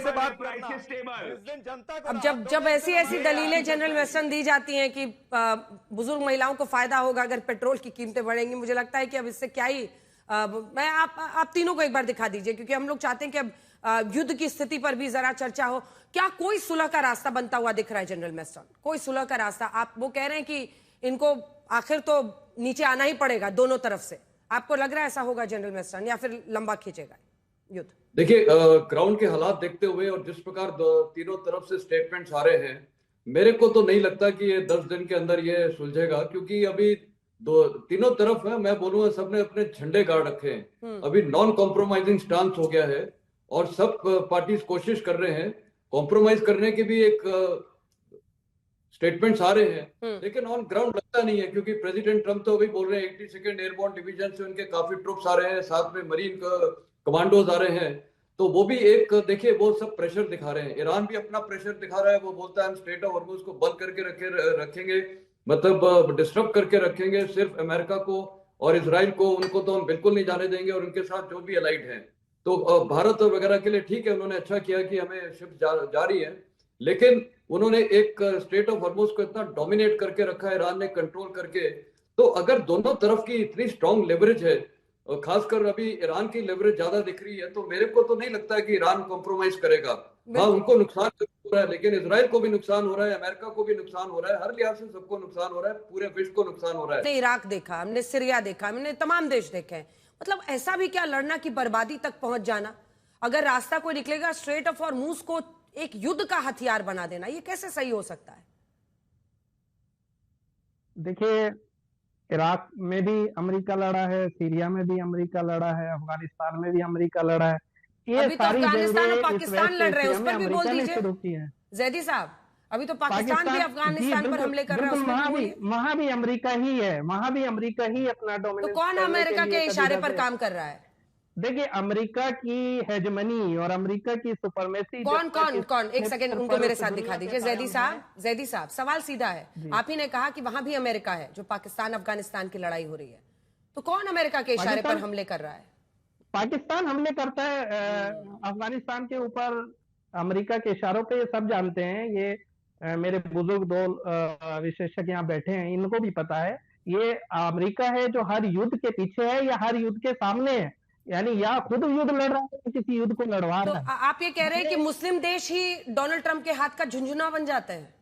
अब जब ऐसी दलीलें जनरल वेस्टर्न दी जाती हैं कि बुजुर्ग महिलाओं को फायदा होगा अगर पेट्रोल की कीमतें बढ़ेंगी, मुझे लगता है कि अब इससे क्या ही मैं आप तीनों को एक बार दिखा दीजिए, क्योंकि हम लोग चाहते हैं कि अब युद्ध की स्थिति पर भी जरा चर्चा हो। क्या कोई सुलह का रास्ता बनता हुआ दिख रहा है जनरल वेस्टर्न? कोई सुलह का रास्ता? आप वो कह रहे हैं कि इनको आखिर तो नीचे आना ही पड़ेगा दोनों तरफ से, आपको लग रहा है ऐसा होगा जनरल वेस्टर्न, या फिर लंबा खींचेगा युद्ध? देखिए ग्राउंड के हालात देखते हुए और जिस प्रकार तीनों तरफ से स्टेटमेंट्स आ रहे हैं, मेरे को तो नहीं लगता कि ये 10 दिन के अंदर ये सुलझेगा, क्योंकि अभी तीनों तरफ है, मैं बोलूंगा सबने अपने झंडे गाड़ रखे हैं। अभी नॉन कॉम्प्रोमाइजिंग स्टांस हो गया है और सब पार्टीज कोशिश कर रहे हैं कॉम्प्रोमाइज करने के भी एक स्टेटमेंट्स आ रहे हैं, लेकिन ऑन ग्राउंड लगता नहीं है, क्योंकि प्रेसिडेंट ट्रम्प तो अभी बोल रहे हैं 82nd एयरबोर्न डिवीजन से उनके काफी ट्रुप्स आ रहे हैं, साथ में मरीन कमांडोज आ रहे हैं, तो वो भी एक देखिए वो सब प्रेशर दिखा रहे हैं। ईरान भी अपना प्रेशर दिखा रहा है, वो बोलता है हम स्ट्रेट ऑफ हॉर्मुज को बंद करके रखेंगे, मतलब डिस्टर्ब करके रखेंगे, सिर्फ अमेरिका को और इजराइल को, उनको तो हम बिल्कुल नहीं जाने देंगे, और उनके साथ जो भी अलाइड हैं। तो भारत वगैरह के लिए ठीक है, उन्होंने अच्छा किया कि हमें शिप जारी है, लेकिन उन्होंने एक स्ट्रेट ऑफ हॉर्मुज को इतना डोमिनेट करके रखा है ईरान ने कंट्रोल करके। तो अगर दोनों तरफ की इतनी स्ट्रॉन्ग लेवरेज है, और खासकर अभी ईरान की लेवरेज ज्यादा दिख रही है, तो मेरे को तो नहीं लगता है कि ईरान कॉम्प्रोमाइज करेगा। हाँ, उनको नुकसान हो रहा है, लेकिन इजराइल को भी नुकसान हो रहा है, अमेरिका को भी नुकसान हो रहा है, हर लिहाज से सबको नुकसान हो रहा है, पूरे विश्व को नुकसान हो रहा है। हमने इराक देखा, हमने सीरिया देखा, हमने तमाम देश देखे हैं। मतलब ऐसा भी क्या लड़ना कि बर्बादी तक पहुंच जाना? अगर रास्ता कोई निकलेगा स्ट्रेट ऑफ हॉर्मुज को एक युद्ध का हथियार बना देना, ये कैसे सही हो सकता है? देखिए, इराक में भी अमेरिका लड़ा है, सीरिया में भी अमेरिका लड़ा है, अफगानिस्तान में भी अमेरिका लड़ा है। ये अभी तो अफगानिस्तान और पाकिस्तान लड़ रहे हैं, उस पर भी बोल दीजिए जैदी साहब। अभी तो पाकिस्तान भी अफगानिस्तान पर हमले कर रहा है, वहां भी अमेरिका ही है, वहां भी अमेरिका ही अपना डोमिनेंस। तो कौन अमेरिका के इशारे पर काम कर रहा है? देखिए, अमेरिका की हेजमनी और अमेरिका की सुपरमेसी। कौन एक सेकंड उनको मेरे साथ दिखा दीजिए। जैदी साहब सवाल सीधा है, आप ही ने कहा कि वहां भी अमेरिका है, जो पाकिस्तान अफगानिस्तान की लड़ाई हो रही है, तो कौन अमेरिका के इशारे पर हमले कर रहा है? पाकिस्तान हमले करता है अफगानिस्तान के ऊपर अमेरिका के इशारों पे, ये सब जानते हैं। ये मेरे बुजुर्ग दो विशेषज्ञ यहाँ बैठे हैं, इनको भी पता है। ये अमेरिका है जो हर युद्ध के पीछे है या हर युद्ध के सामने है, यानी या खुद युद्ध लड़ रहा है या किसी युद्ध को लड़वा रहा है। तो आप ये कह रहे हैं कि मुस्लिम देश ही डोनाल्ड ट्रंप के हाथ का झुंझुना बन जाते हैं?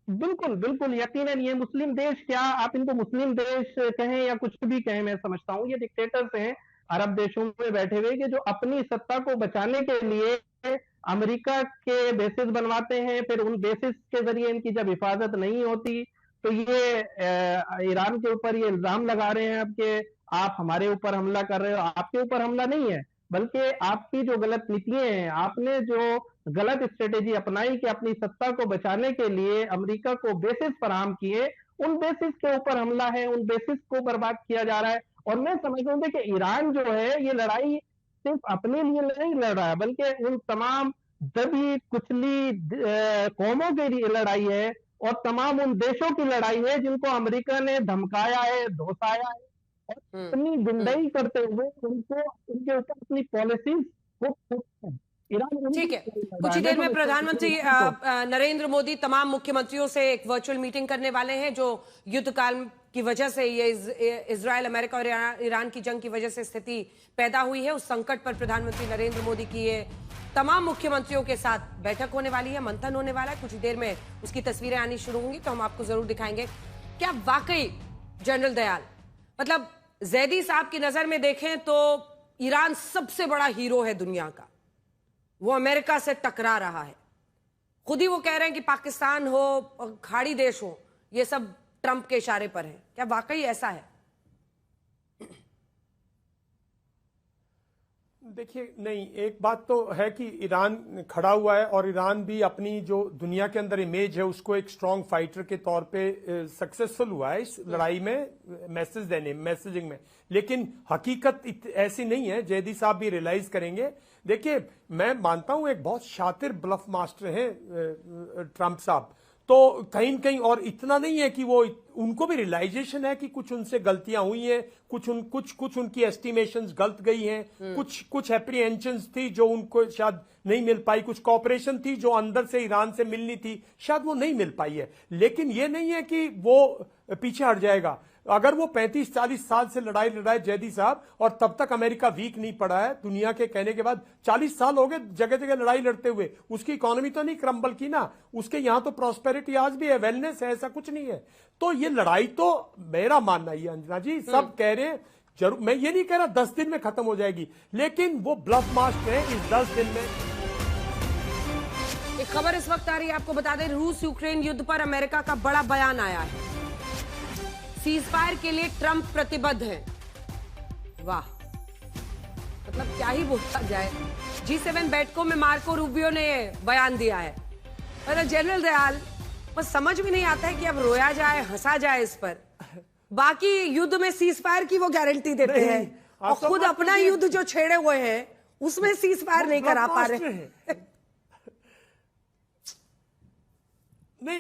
बिल्कुल बिल्कुल, यकीनन। ये मुस्लिम देश, क्या आप इनको मुस्लिम देश कहें या कुछ भी कहें, मैं समझता हूँ ये डिक्टेटर्स हैं अरब देशों में बैठे हुए, कि जो अपनी सत्ता को बचाने के लिए अमेरिका के बेसिस बनवाते हैं, फिर उन बेसिस के जरिए इनकी जब हिफाजत नहीं होती तो ये ईरान के ऊपर ये इल्जाम लगा रहे हैं अब कि आप हमारे ऊपर हमला कर रहे हो। आपके ऊपर हमला नहीं है, बल्कि आपकी जो गलत नीतियां हैं, आपने जो गलत स्ट्रेटेजी अपनाई कि अपनी सत्ता को बचाने के लिए अमेरिका को बेसिस फराहम किए, उन बेसिस के ऊपर हमला है, उन बेसिस को बर्बाद किया जा रहा है। और मैं समझता हूँ कि ईरान जो है ये लड़ाई सिर्फ अपने लिए नहीं लड़ रहा है, बल्कि उन तमाम दबी कुचली कौमों के लिए लड़ाई है, और तमाम उन देशों की लड़ाई है जिनको अमेरिका ने धमकाया है, धोसाया है, और अपनी गुंडाई करते हुए उनको, उनके ऊपर अपनी पॉलिसीज को ठीक है। कुछ ही देर में प्रधानमंत्री नरेंद्र मोदी तमाम मुख्यमंत्रियों से एक वर्चुअल मीटिंग करने वाले हैं, जो युद्ध काल की वजह से, ये इजराइल, अमेरिका और ईरान की जंग की वजह से स्थिति पैदा हुई है, उस संकट पर प्रधानमंत्री नरेंद्र मोदी की ये तमाम मुख्यमंत्रियों के साथ बैठक होने वाली है, मंथन होने वाला है। कुछ ही देर में उसकी तस्वीरें आनी शुरू होंगी तो हम आपको जरूर दिखाएंगे। क्या वाकई जनरल दयाल, मतलब जैदी साहब की नजर में देखें तो ईरान सबसे बड़ा हीरो है दुनिया का, वो अमेरिका से टकरा रहा है। खुद ही वो कह रहे हैं कि पाकिस्तान हो, खाड़ी देश हो, ये सब ट्रंप के इशारे पर है। क्या वाकई ऐसा है? देखिए, नहीं, एक बात तो है कि ईरान खड़ा हुआ है और ईरान भी अपनी जो दुनिया के अंदर इमेज है उसको एक स्ट्रांग फाइटर के तौर पे सक्सेसफुल हुआ है इस लड़ाई में, मैसेजिंग में। लेकिन हकीकत ऐसी नहीं है, जैदी साहब भी रियलाइज करेंगे। देखिए, मैं मानता हूं एक बहुत शातिर ब्लफ मास्टर हैं ट्रंप साहब, तो कहीं न कहीं, और इतना नहीं है कि वो, उनको भी रियलाइजेशन है कि कुछ उनसे गलतियां हुई हैं, कुछ उनकी एस्टिमेशंस गलत गई हैं, कुछ एप्रीहेंशंस थी जो उनको शायद नहीं मिल पाई, कुछ कॉपरेशन थी जो अंदर से ईरान से मिलनी थी, शायद वो नहीं मिल पाई है। लेकिन ये नहीं है कि वो पीछे हट जाएगा। अगर वो 35-40 साल से लड़ाई लड़ाए जैदी साहब, और तब तक अमेरिका वीक नहीं पड़ा है, दुनिया के कहने के बाद 40 साल हो गए जगह जगह लड़ाई लड़ते हुए, उसकी इकोनॉमी तो नहीं क्रम्बल की ना, उसके यहां तो प्रॉस्पेरिटी आज भी है, वेलनेस है, ऐसा कुछ नहीं है। तो ये लड़ाई तो मेरा मानना ही है, अंजना जी, सब कह रहे हैं जरूर, मैं ये नहीं कह रहा 10 दिन में खत्म हो जाएगी, लेकिन वो ब्लफ मास्टर है इस 10 दिन में। एक खबर इस वक्त आ रही है, आपको बता दें, रूस यूक्रेन युद्ध पर अमेरिका का बड़ा बयान आया है। सीजफायर के लिए ट्रंप प्रतिबद्ध है। वाह, मतलब क्या ही बोला जाए। G7 बैठकों में मार्को रूबियो ने बयान दिया है। मतलब जनरल दयाल, बस समझ भी नहीं आता है कि अब रोया जाए हंसा जाए इस पर। बाकी युद्ध में सीजफायर की वो गारंटी देते हैं और खुद अपना युद्ध जो छेड़े हुए हैं उसमें सीजफायर नहीं करा पा रहे। नहीं,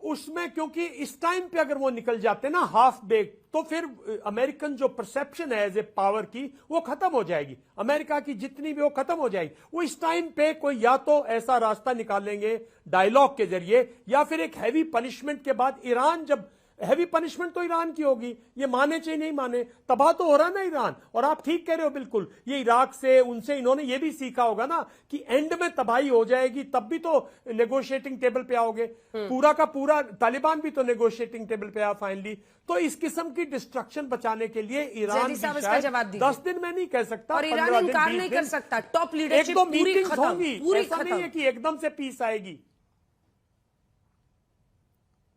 उसमें क्योंकि इस टाइम पे अगर वो निकल जाते ना हाफ बेक, तो फिर अमेरिकन जो परसेप्शन है एज ए पावर की, वो खत्म हो जाएगी। अमेरिका की जितनी भी वो खत्म हो जाएगी। वो इस टाइम पे कोई या तो ऐसा रास्ता निकालेंगे डायलॉग के जरिए, या फिर एक हैवी पनिशमेंट के बाद ईरान, जब हैवी पनिशमेंट तो ईरान की होगी, ये माने चाहे नहीं माने, तबाह तो हो रहा ना ईरान। और आप ठीक कह रहे हो बिल्कुल, ये इराक से, उनसे इन्होंने ये भी सीखा होगा ना कि एंड में तबाही हो जाएगी, तब भी तो नेगोशिएटिंग टेबल पे आओगे। पूरा का पूरा तालिबान भी तो नेगोशिएटिंग टेबल पे आया फाइनली। तो इस किस्म की डिस्ट्रक्शन बचाने के लिए ईरान शायद 10 दिन में नहीं कह सकता, और ईरान इनकार नहीं कर सकता। टॉप लीडरशिप पूरी खत्म होंगी, ऐसा नहीं है कि एकदम से पीस आएगी।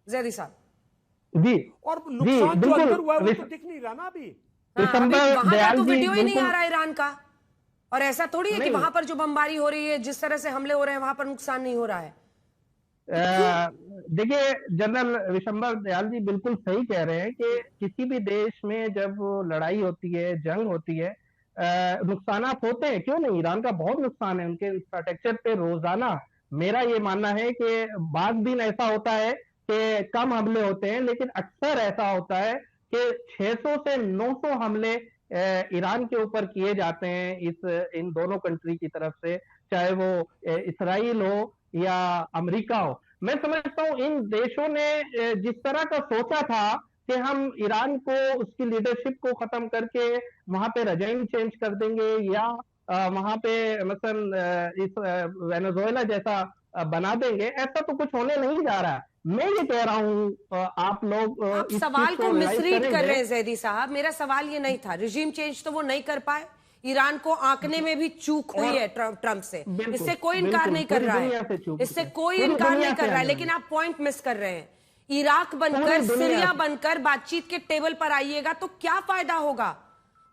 जैदी साहब जी, और नुकसान जो अंदर हुआ है वो तो दिख नहीं रहा ना अभी। वहां का तो वीडियो ही नहीं आ रहा ईरान का। और ऐसा थोड़ी है कि वहां पर जो बमबारी हो रही है, जिस तरह से हमले हो रहे हैं, वहां पर नुकसान नहीं हो रहा है। देखिए, जनरल विशंबर दयाल जी बिल्कुल सही कह रहे हैं कि किसी भी देश में जब लड़ाई होती है, जंग होती है, नुकसान होते हैं, क्यों नहीं। ईरान का बहुत नुकसान है उनके इंफ्रास्ट्रक्चर पे रोजाना। मेरा ये मानना है कि बाद दिन ऐसा होता है कि कम हमले होते हैं, लेकिन अक्सर ऐसा होता है कि 600 से 900 हमले ईरान के ऊपर किए जाते हैं इन दोनों कंट्री की तरफ से, चाहे वो इसराइल हो या अमेरिका हो। मैं समझता हूं इन देशों ने जिस तरह का सोचा था कि हम ईरान को, उसकी लीडरशिप को खत्म करके वहां पे रजाइम चेंज कर देंगे, या वहां पे मसलन इस वेनेजुएला जैसा बना देंगे, ऐसा तो कुछ होने नहीं जा रहा। मैं ये कह रहा हूं, आप लोग आप सवाल को मिसरीड कर रहे हैं जैदी साहब। मेरा सवाल ये नहीं था, रिजीम चेंज तो वो नहीं कर पाए, ईरान को आंकने में भी चूक हुई है ट्रंप से, इससे कोई इनकार नहीं कर रहा है, इससे कोई इनकार नहीं कर रहा है। लेकिन आप पॉइंट मिस कर रहे हैं। इराक बनकर, सीरिया बनकर बातचीत के टेबल पर आइएगा तो क्या फायदा होगा।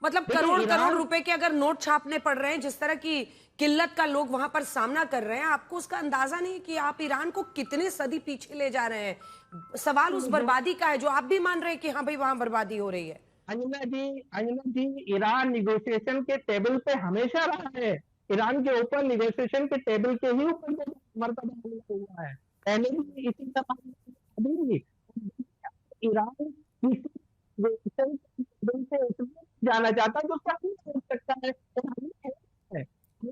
मतलब करोड़ करोड़ रुपए के अगर नोट छापने पड़ रहे हैं, जिस तरह की किल्लत का लोग वहां पर सामना कर रहे हैं, आपको उसका अंदाजा नहीं कि आप ईरान को कितने सदी पीछे ले जा रहे हैं। सवाल उस बर्बादी का है जो आप भी मान रहे हैं कि हाँ भाई वहां बर्बादी हो रही है। अंजना जी, ईरान निगोशिएशन के टेबल पे हमेशा रहा है। ईरान के ऊपर निगोशिएशन के टेबल के ही ऊपर मर्तबा हुआ है, पहले भी इसी अभी भी। ईरान जाना चाहता तो हो सकता है।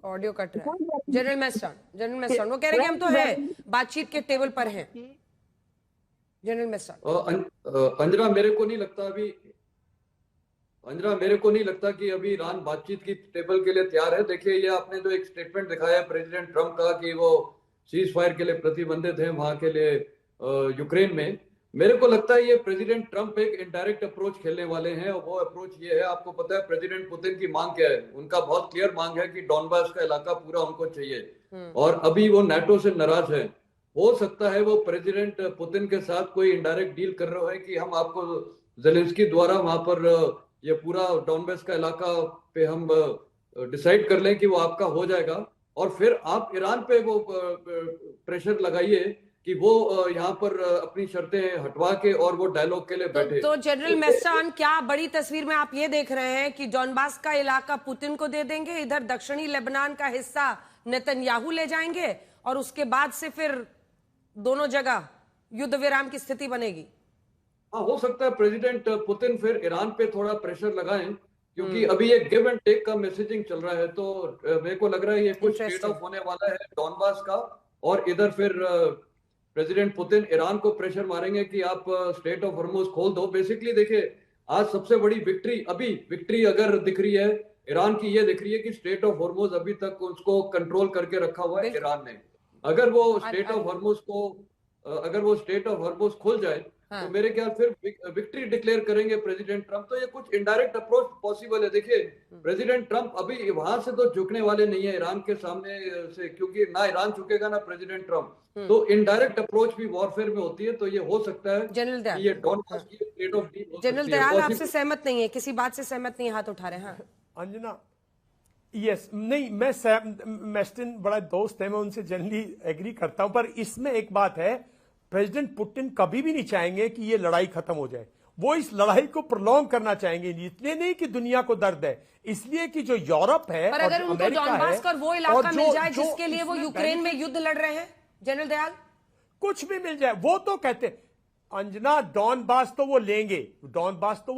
ऑडियो कट रहा है। जनरल मेस्टर्न वो कह रहे हैं कि हम तो है बातचीत के टेबल पर हैं। जनरल मेस्टर्न, अंजना, मेरे को नहीं लगता कि अभी ईरान बातचीत की टेबल के लिए तैयार है। देखिए, ये आपने जो एक स्टेटमेंट दिखाया प्रेसिडेंट ट्रंप का कि वो सीज फायर के लिए प्रतिबंधित है वहां के लिए यूक्रेन में, मेरे को लगता है ये प्रेसिडेंट ट्रंप एक इनडायरेक्ट अप्रोच खेलने वाले हैं। और वो अप्रोच ये है, आपको पता है प्रेसिडेंट पुतिन की मांग क्या है। उनका बहुत क्लियर मांग है कि डॉनबास का इलाका पूरा उनको चाहिए, और अभी वो नाटो से नाराज है। हो सकता है वो प्रेसिडेंट पुतिन के साथ कोई इनडायरेक्ट डील कर रहे हैं कि हम आपको जेलेंस्की द्वारा वहां पर ये पूरा डॉनबास का इलाका पे हम डिसाइड कर लें कि वो आपका हो जाएगा, और फिर आप ईरान पे वो प्रेशर लगाइए कि वो यहाँ पर अपनी शर्तें हटवा के और वो डायलॉग के लिए बैठे। तो जनरल मेस्ट्रान, क्या बड़ी तस्वीर में आप ये देख रहे हैं कि डॉनबास का इलाका पुतिन को दे देंगे, इधर दक्षिणी लेबनान का हिस्सा नेतन्याहू ले जाएंगे, और उसके बाद से फिर दोनों जगह युद्ध विराम की स्थिति बनेगी? हाँ, हो सकता है प्रेसिडेंट पुतिन फिर ईरान पे थोड़ा प्रेशर लगाएं, क्योंकि अभी ये गिव एंड टेक का मैसेजिंग चल रहा है। तो मेरे को लग रहा है ये कुछ स्टेट ऑफ होने वाला है डॉनबास का, और इधर फिर प्रेसिडेंट पुतिन ईरान को प्रेशर मारेंगे कि आप स्टेट ऑफ हॉर्मुज खोल दो। बेसिकली देखिए, आज सबसे बड़ी विक्ट्री अगर दिख रही है ईरान की, ये दिख रही है कि स्टेट ऑफ हॉर्मुज अभी तक उसको कंट्रोल करके रखा हुआ है ईरान ने। अगर वो स्टेट ऑफ हॉर्मुज खुल जाए तो मेरे ख्याल फिर विक्ट्री डिक्लेयर करेंगे प्रेसिडेंट ट्रंप। तो ये कुछ इनडायरेक्ट अप्रोच पॉसिबल है। देखिए, प्रेसिडेंट ट्रंप अभी वहां से तो झुकने वाले नहीं है ईरान के सामने से, क्योंकि ना ईरान झुकेगा ना प्रेसिडेंट ट्रंप। तो इनडायरेक्ट अप्रोच भी वॉरफेयर में होती है। तो ये हो सकता है जनरल दयाल, ये डॉनबास की स्टेट ऑफ डील हो सकती है। जनरल दयाल आपसे सहमत नहीं है, किसी बात से सहमत नहीं, हाथ उठा रहे हैं? हाँ अंजना, यस, नहीं, मैं मेस्टिन बड़ा दोस्त है, मैं उनसे जनरली एग्री करता हूं, पर इसमें एक बात है, प्रेसिडेंट पुतिन कभी भी नहीं चाहेंगे कि ये लड़ाई खत्म हो जाए। वो इस लड़ाई को प्रोलॉन्ग करना चाहेंगे, इसलिए नहीं कि दुनिया को दर्द है, इसलिए कि जो यूरोप है पर अगर उनको डॉनबास का वो इलाका मिल जाए जिसके लिए वो यूक्रेन में युद्ध लड़ रहे हैं, जनरल दयाल, कुछ भी मिल जाए, वो तो कहते अंजना, डॉनबास तो वो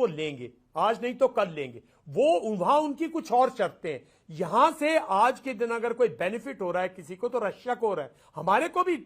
लेंगे, आज नहीं तो कल लेंगे। वो वहां उनकी कुछ और शर्तें हैं। यहां से आज के दिन अगर कोई बेनिफिट हो रहा है किसी को, तो रशिया को हो रहा है, हमारे को भी।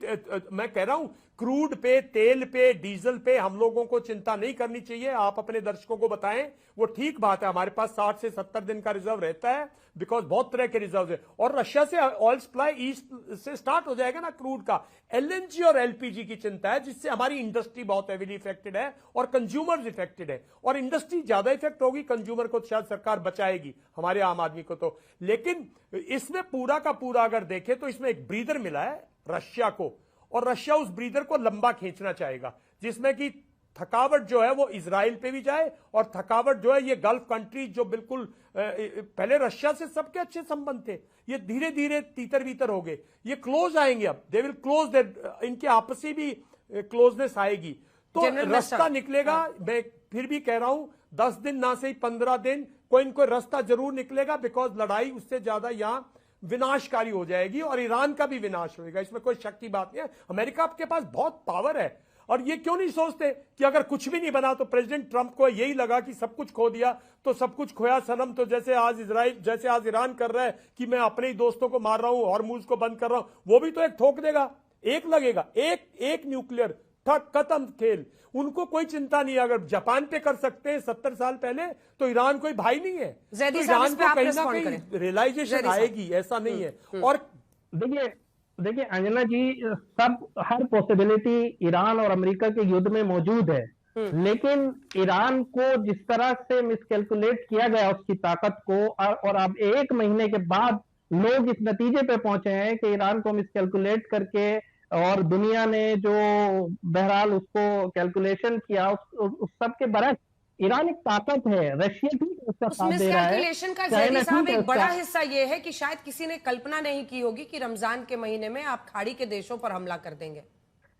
मैं कह रहा हूं, क्रूड पे, तेल पे, डीजल पे हम लोगों को चिंता नहीं करनी चाहिए। आप अपने दर्शकों को बताएं, वो ठीक बात है, हमारे पास 60 से 70 दिन का रिजर्व रहता है, बिकॉज बहुत तरह के रिजर्व है, और रशिया से ऑयल सप्लाई ईस्ट से स्टार्ट हो जाएगा ना क्रूड का। एलएनजी और एलपीजी की चिंता है, जिससे हमारी इंडस्ट्री बहुत हेवीली इफेक्टेड है और कंज्यूमर्स इफेक्टेड है, और इंडस्ट्री ज्यादा इफेक्ट होगी, कंज्यूमर को शायद सरकार बचाएगी, हमारे आम आदमी को तो। लेकिन इसमें पूरा का पूरा अगर देखें तो इसमें एक ब्रीदर मिला है रशिया को, और रशिया उस ब्रीदर को लंबा खींचना चाहेगा, जिसमें कि थकावट जो है वो इजराइल पे भी जाए, और थकावट जो है ये गल्फ कंट्रीज जो बिल्कुल पहले रशिया से सबके अच्छे संबंध थे, ये धीरे धीरे तीतर बीतर हो गए, ये क्लोज आएंगे, अब दे विल क्लोज, इनके आपसी भी क्लोजनेस आएगी, तो रास्ता निकलेगा। मैं फिर भी कह रहा हूं 10 दिन ना से ही 15 दिन कोई न कोई रास्ता जरूर निकलेगा, बिकॉज लड़ाई उससे ज्यादा यहां विनाशकारी हो जाएगी, और ईरान का भी विनाश होगा, इसमें कोई शक की बात नहीं है। अमेरिका के पास बहुत पावर है, और ये क्यों नहीं सोचते कि अगर कुछ भी नहीं बना तो प्रेसिडेंट ट्रंप को यही लगा कि सब कुछ खो दिया तो सब कुछ खोया सनम। तो जैसे आज ईरान कर रहा है कि मैं अपने ही दोस्तों को मार रहा हूं, हॉर्मुज को बंद कर रहा हूं, वो भी तो एक ठोक देगा, एक लगेगा, एक न्यूक्लियर, ठक, खत्म खेल। उनको कोई चिंता नहीं है। अगर जापान पे कर सकते हैं 70 साल पहले, तो ईरान कोई भाई नहीं है, तो ईरान को कहीं ना कहीं रियलाइजेशन आएगी, ऐसा नहीं है। और देखिए अंजना जी, हर पॉसिबिलिटी ईरान और अमेरिका के युद्ध में मौजूद है, लेकिन ईरान को जिस तरह से मिसकैलकुलेट किया गया उसकी ताकत को, और अब 1 महीने के बाद लोग इस नतीजे पे पहुंचे हैं कि ईरान को मिसकैलकुलेट करके, और दुनिया ने जो बहरहाल उसको कैलकुलेशन किया, उस सब के बरक्स ईरान एक ताकत है, रशिया भी उसका साथ दे रहा है। कैलकुलेशन का जहरी साहब एक बड़ा हिस्सा ये है कि शायद किसी ने कल्पना नहीं की होगी कि रमजान के महीने में आप खाड़ी के देशों पर हमला कर देंगे।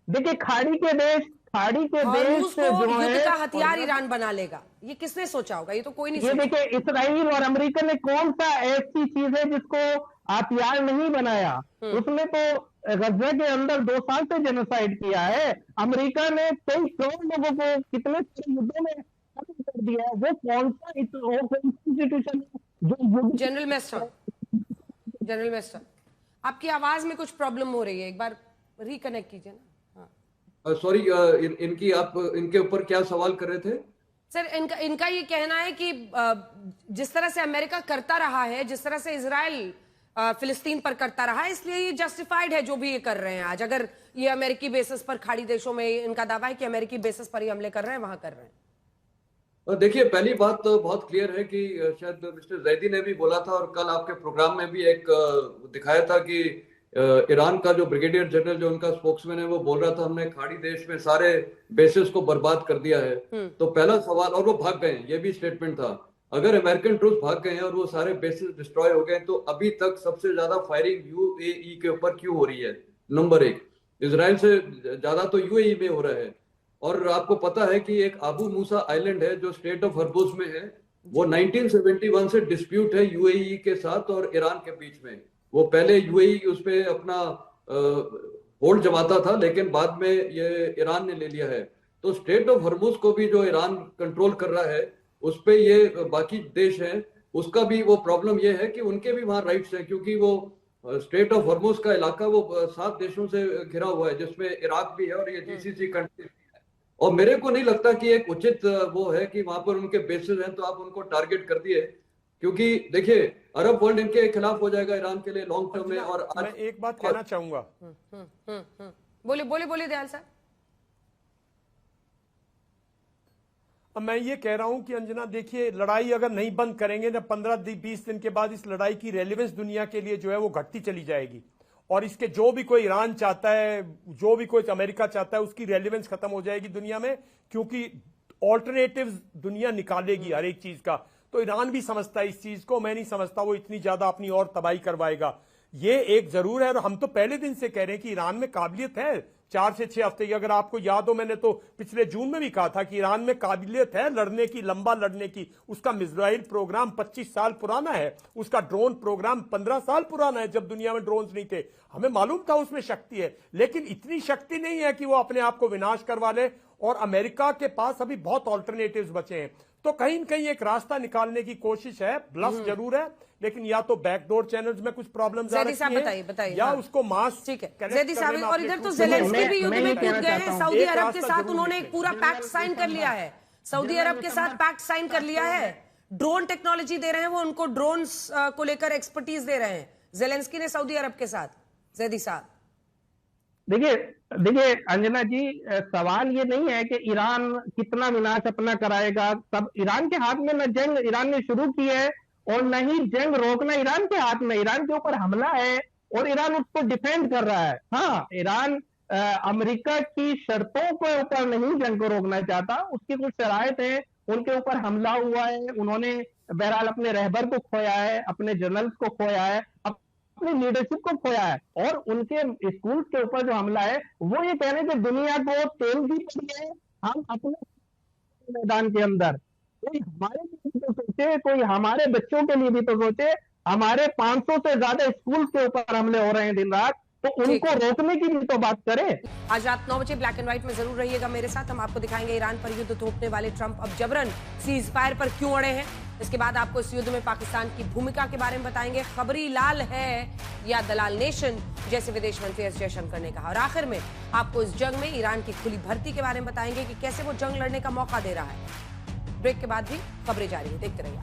देखिए, खाड़ी के देश को युद्ध का हथियार ईरान बना लेगा, ये किसने सोचा होगा? ये तो कोई नहीं। ये देखिए, इसराइल और अमेरिका ने कौन सा ऐसी चीज है जिसको हथियार नहीं बनाया? उसने तो गजा के अंदर 2 साल से जेनोसाइड किया है। अमेरिका ने 23 करोड़ लोगों को कितने युद्धों में खत्म कर दिया है। वो कौन सा इंस्टीट्यूशन जो जनरल मेस्टर, आपकी आवाज में कुछ प्रॉब्लम हो रही है, एक बार रिकनेक्ट कीजिए ना। सॉरी, इनके ऊपर क्या सवाल कर रहे थे सर? इनका ये कहना है कि जिस तरह से अमेरिका करता रहा है, जिस तरह से इजराइल फिलिस्तीन पर करता रहा है, इसलिए ये जस्टिफाइड है जो भी ये कर रहे हैं आज। अगर ये अमेरिकी बेसिस पर खाड़ी देशों में, इनका दावा है कि अमेरिकी बेसिस पर ये हमले कर रहे हैं, वहां कर रहे हैं। देखिए, पहली बात तो बहुत क्लियर है कि शायद मिस्टर जैदी ने भी बोला था, और कल आपके प्रोग्राम में भी एक दिखाया था कि ईरान का जो ब्रिगेडियर जनरल, जो उनका स्पोक्समैन है, वो बोल रहा था हमने खाड़ी देश में सारे बेसिस को बर्बाद कर दिया है। तो पहला सवाल, और वो भाग गए, ये भी स्टेटमेंट था। अगर अमेरिकन ट्रूप भाग गए हैं और वो सारे बेसिस डिस्ट्रॉय हो गए, तो अभी तक सबसे ज्यादा फायरिंग यूएई के ऊपर क्यों हो रही है? नंबर एक, इसराइल से ज्यादा तो यूएई में हो रहा है। और आपको पता है कि एक आबू मूसा आइलैंड है जो स्टेट ऑफ हर्मुज में है, वो 1971 से डिस्प्यूट है यूएई के साथ और ईरान के बीच में। वो पहले यूएई उस पे अपना होल्ड जमाता था, लेकिन बाद में ये ईरान ने ले लिया है। तो स्टेट ऑफ हर्मुज को भी जो ईरान कंट्रोल कर रहा है, उस पे ये बाकी देश हैं, उसका भी वो प्रॉब्लम ये है कि उनके भी वहां राइट्स हैं, क्योंकि वो स्टेट ऑफ हर्मुज का इलाका वो 7 देशों से घिरा हुआ है, जिसमें इराक भी है और ये जीसीसी कंट्री भी है। और मेरे को नहीं लगता कि एक उचित वो है कि वहां पर उनके बेसिस हैं तो आप उनको टारगेट कर दिए, क्योंकि देखिए अरब वर्ल्ड इनके खिलाफ हो जाएगा ईरान के लिए लॉन्ग टर्म में। और मैं एक बात कहना चाहूंगा। बोलिए दयाल साहब। अब मैं ये कह रहा हूं कि अंजना देखिए, लड़ाई अगर नहीं बंद करेंगे ना 15-20 दिन के बाद इस लड़ाई की रेलेवेंस दुनिया के लिए जो है वो घटती चली जाएगी। और इसके जो भी कोई ईरान चाहता है, जो भी कोई अमेरिका चाहता है, उसकी रेलेवेंस खत्म हो जाएगी दुनिया में, क्योंकि ऑल्टरनेटिव्स दुनिया निकालेगी हर एक चीज का। तो ईरान भी समझता है इस चीज को, मैं नहीं समझता वो इतनी ज्यादा अपनी और तबाही करवाएगा। ये एक जरूर है, और हम तो पहले दिन से कह रहे हैं कि ईरान में काबिलियत है 4 से 6 हफ्ते की। अगर आपको याद हो, मैंने तो पिछले जून में भी कहा था कि ईरान में काबिलियत है लड़ने की, लंबा लड़ने की। उसका मिसाइल प्रोग्राम 25 साल पुराना है, उसका ड्रोन प्रोग्राम 15 साल पुराना है, जब दुनिया में ड्रोन्स नहीं थे। हमें मालूम था उसमें शक्ति है, लेकिन इतनी शक्ति नहीं है कि वो अपने आप को विनाश करवा ले। और अमेरिका के पास अभी बहुत ऑल्टरनेटिव्स बचे हैं, तो कहीं न कहीं एक रास्ता निकालने की कोशिश है। ब्लफ जरूर है, लेकिन या तो बैकडोर चैनल्स में कुछ प्रॉब्लम्स आ रही है, या उसको मास। ठीक है जैदी साहब, और इधर तो ज़ेलेंस्की भी युद्ध में कूद गए हैं सऊदी अरब के साथ। उन्होंने एक पूरा पैक्ट साइन कर लिया है, सऊदी अरब के साथ पैक्ट साइन कर लिया है। ड्रोन टेक्नोलॉजी दे रहे हैं वो, उनको ड्रोन्स को लेकर एक्सपर्टीज दे रहे हैं ज़ेलेंस्की ने सऊदी अरब के साथ। जैदी साहब देखिए अंजना जी, सवाल ये नहीं है कि ईरान कितना विनाश अपना कराएगा। सब ईरान के हाथ में, न जंग ईरान ने शुरू की है और न ही जंग रोकना ईरान के हाथ में। ईरान के ऊपर हमला है और ईरान उसको डिफेंड कर रहा है। हाँ, ईरान अमेरिका की शर्तों के ऊपर नहीं जंग को रोकना चाहता, उसकी कुछ शराइत है, उनके ऊपर हमला हुआ है, उन्होंने बहरहाल अपने रहबर को खोया है, अपने जनरल्स को खोया है, अपनी लीडरशिप को खोया है। और उनके स्कूल के ऊपर जो हमला है वो ये कह रहे हैं कि दुनिया को तेल भी चाहिए, हम अपने मैदान के अंदर, कोई हमारे लिए भी तो सोचे, कोई हमारे बच्चों के लिए भी तो सोचे। हमारे 500 से ज्यादा स्कूल के ऊपर हमले हो रहे हैं दिन रात, तो उनको रोकने की भी तो बात करें। आज रात 9 बजे ब्लैक एंड व्हाइट में जरूर रहिएगा मेरे साथ। हम आपको दिखाएंगे ईरान पर युद्ध थोपने वाले ट्रंप अब जबरन सीज फायर पर क्यों अड़े हैं। इसके बाद आपको इस युद्ध में पाकिस्तान की भूमिका के बारे में बताएंगे, खबरी लाल है या दलाल नेशन, जैसे विदेश मंत्री एस जयशंकर ने कहा। और आखिर में आपको इस जंग में ईरान की खुली भर्ती के बारे में बताएंगे कि कैसे वो जंग लड़ने का मौका दे रहा है। ब्रेक के बाद भी खबरें जारी है, देखते रहिए।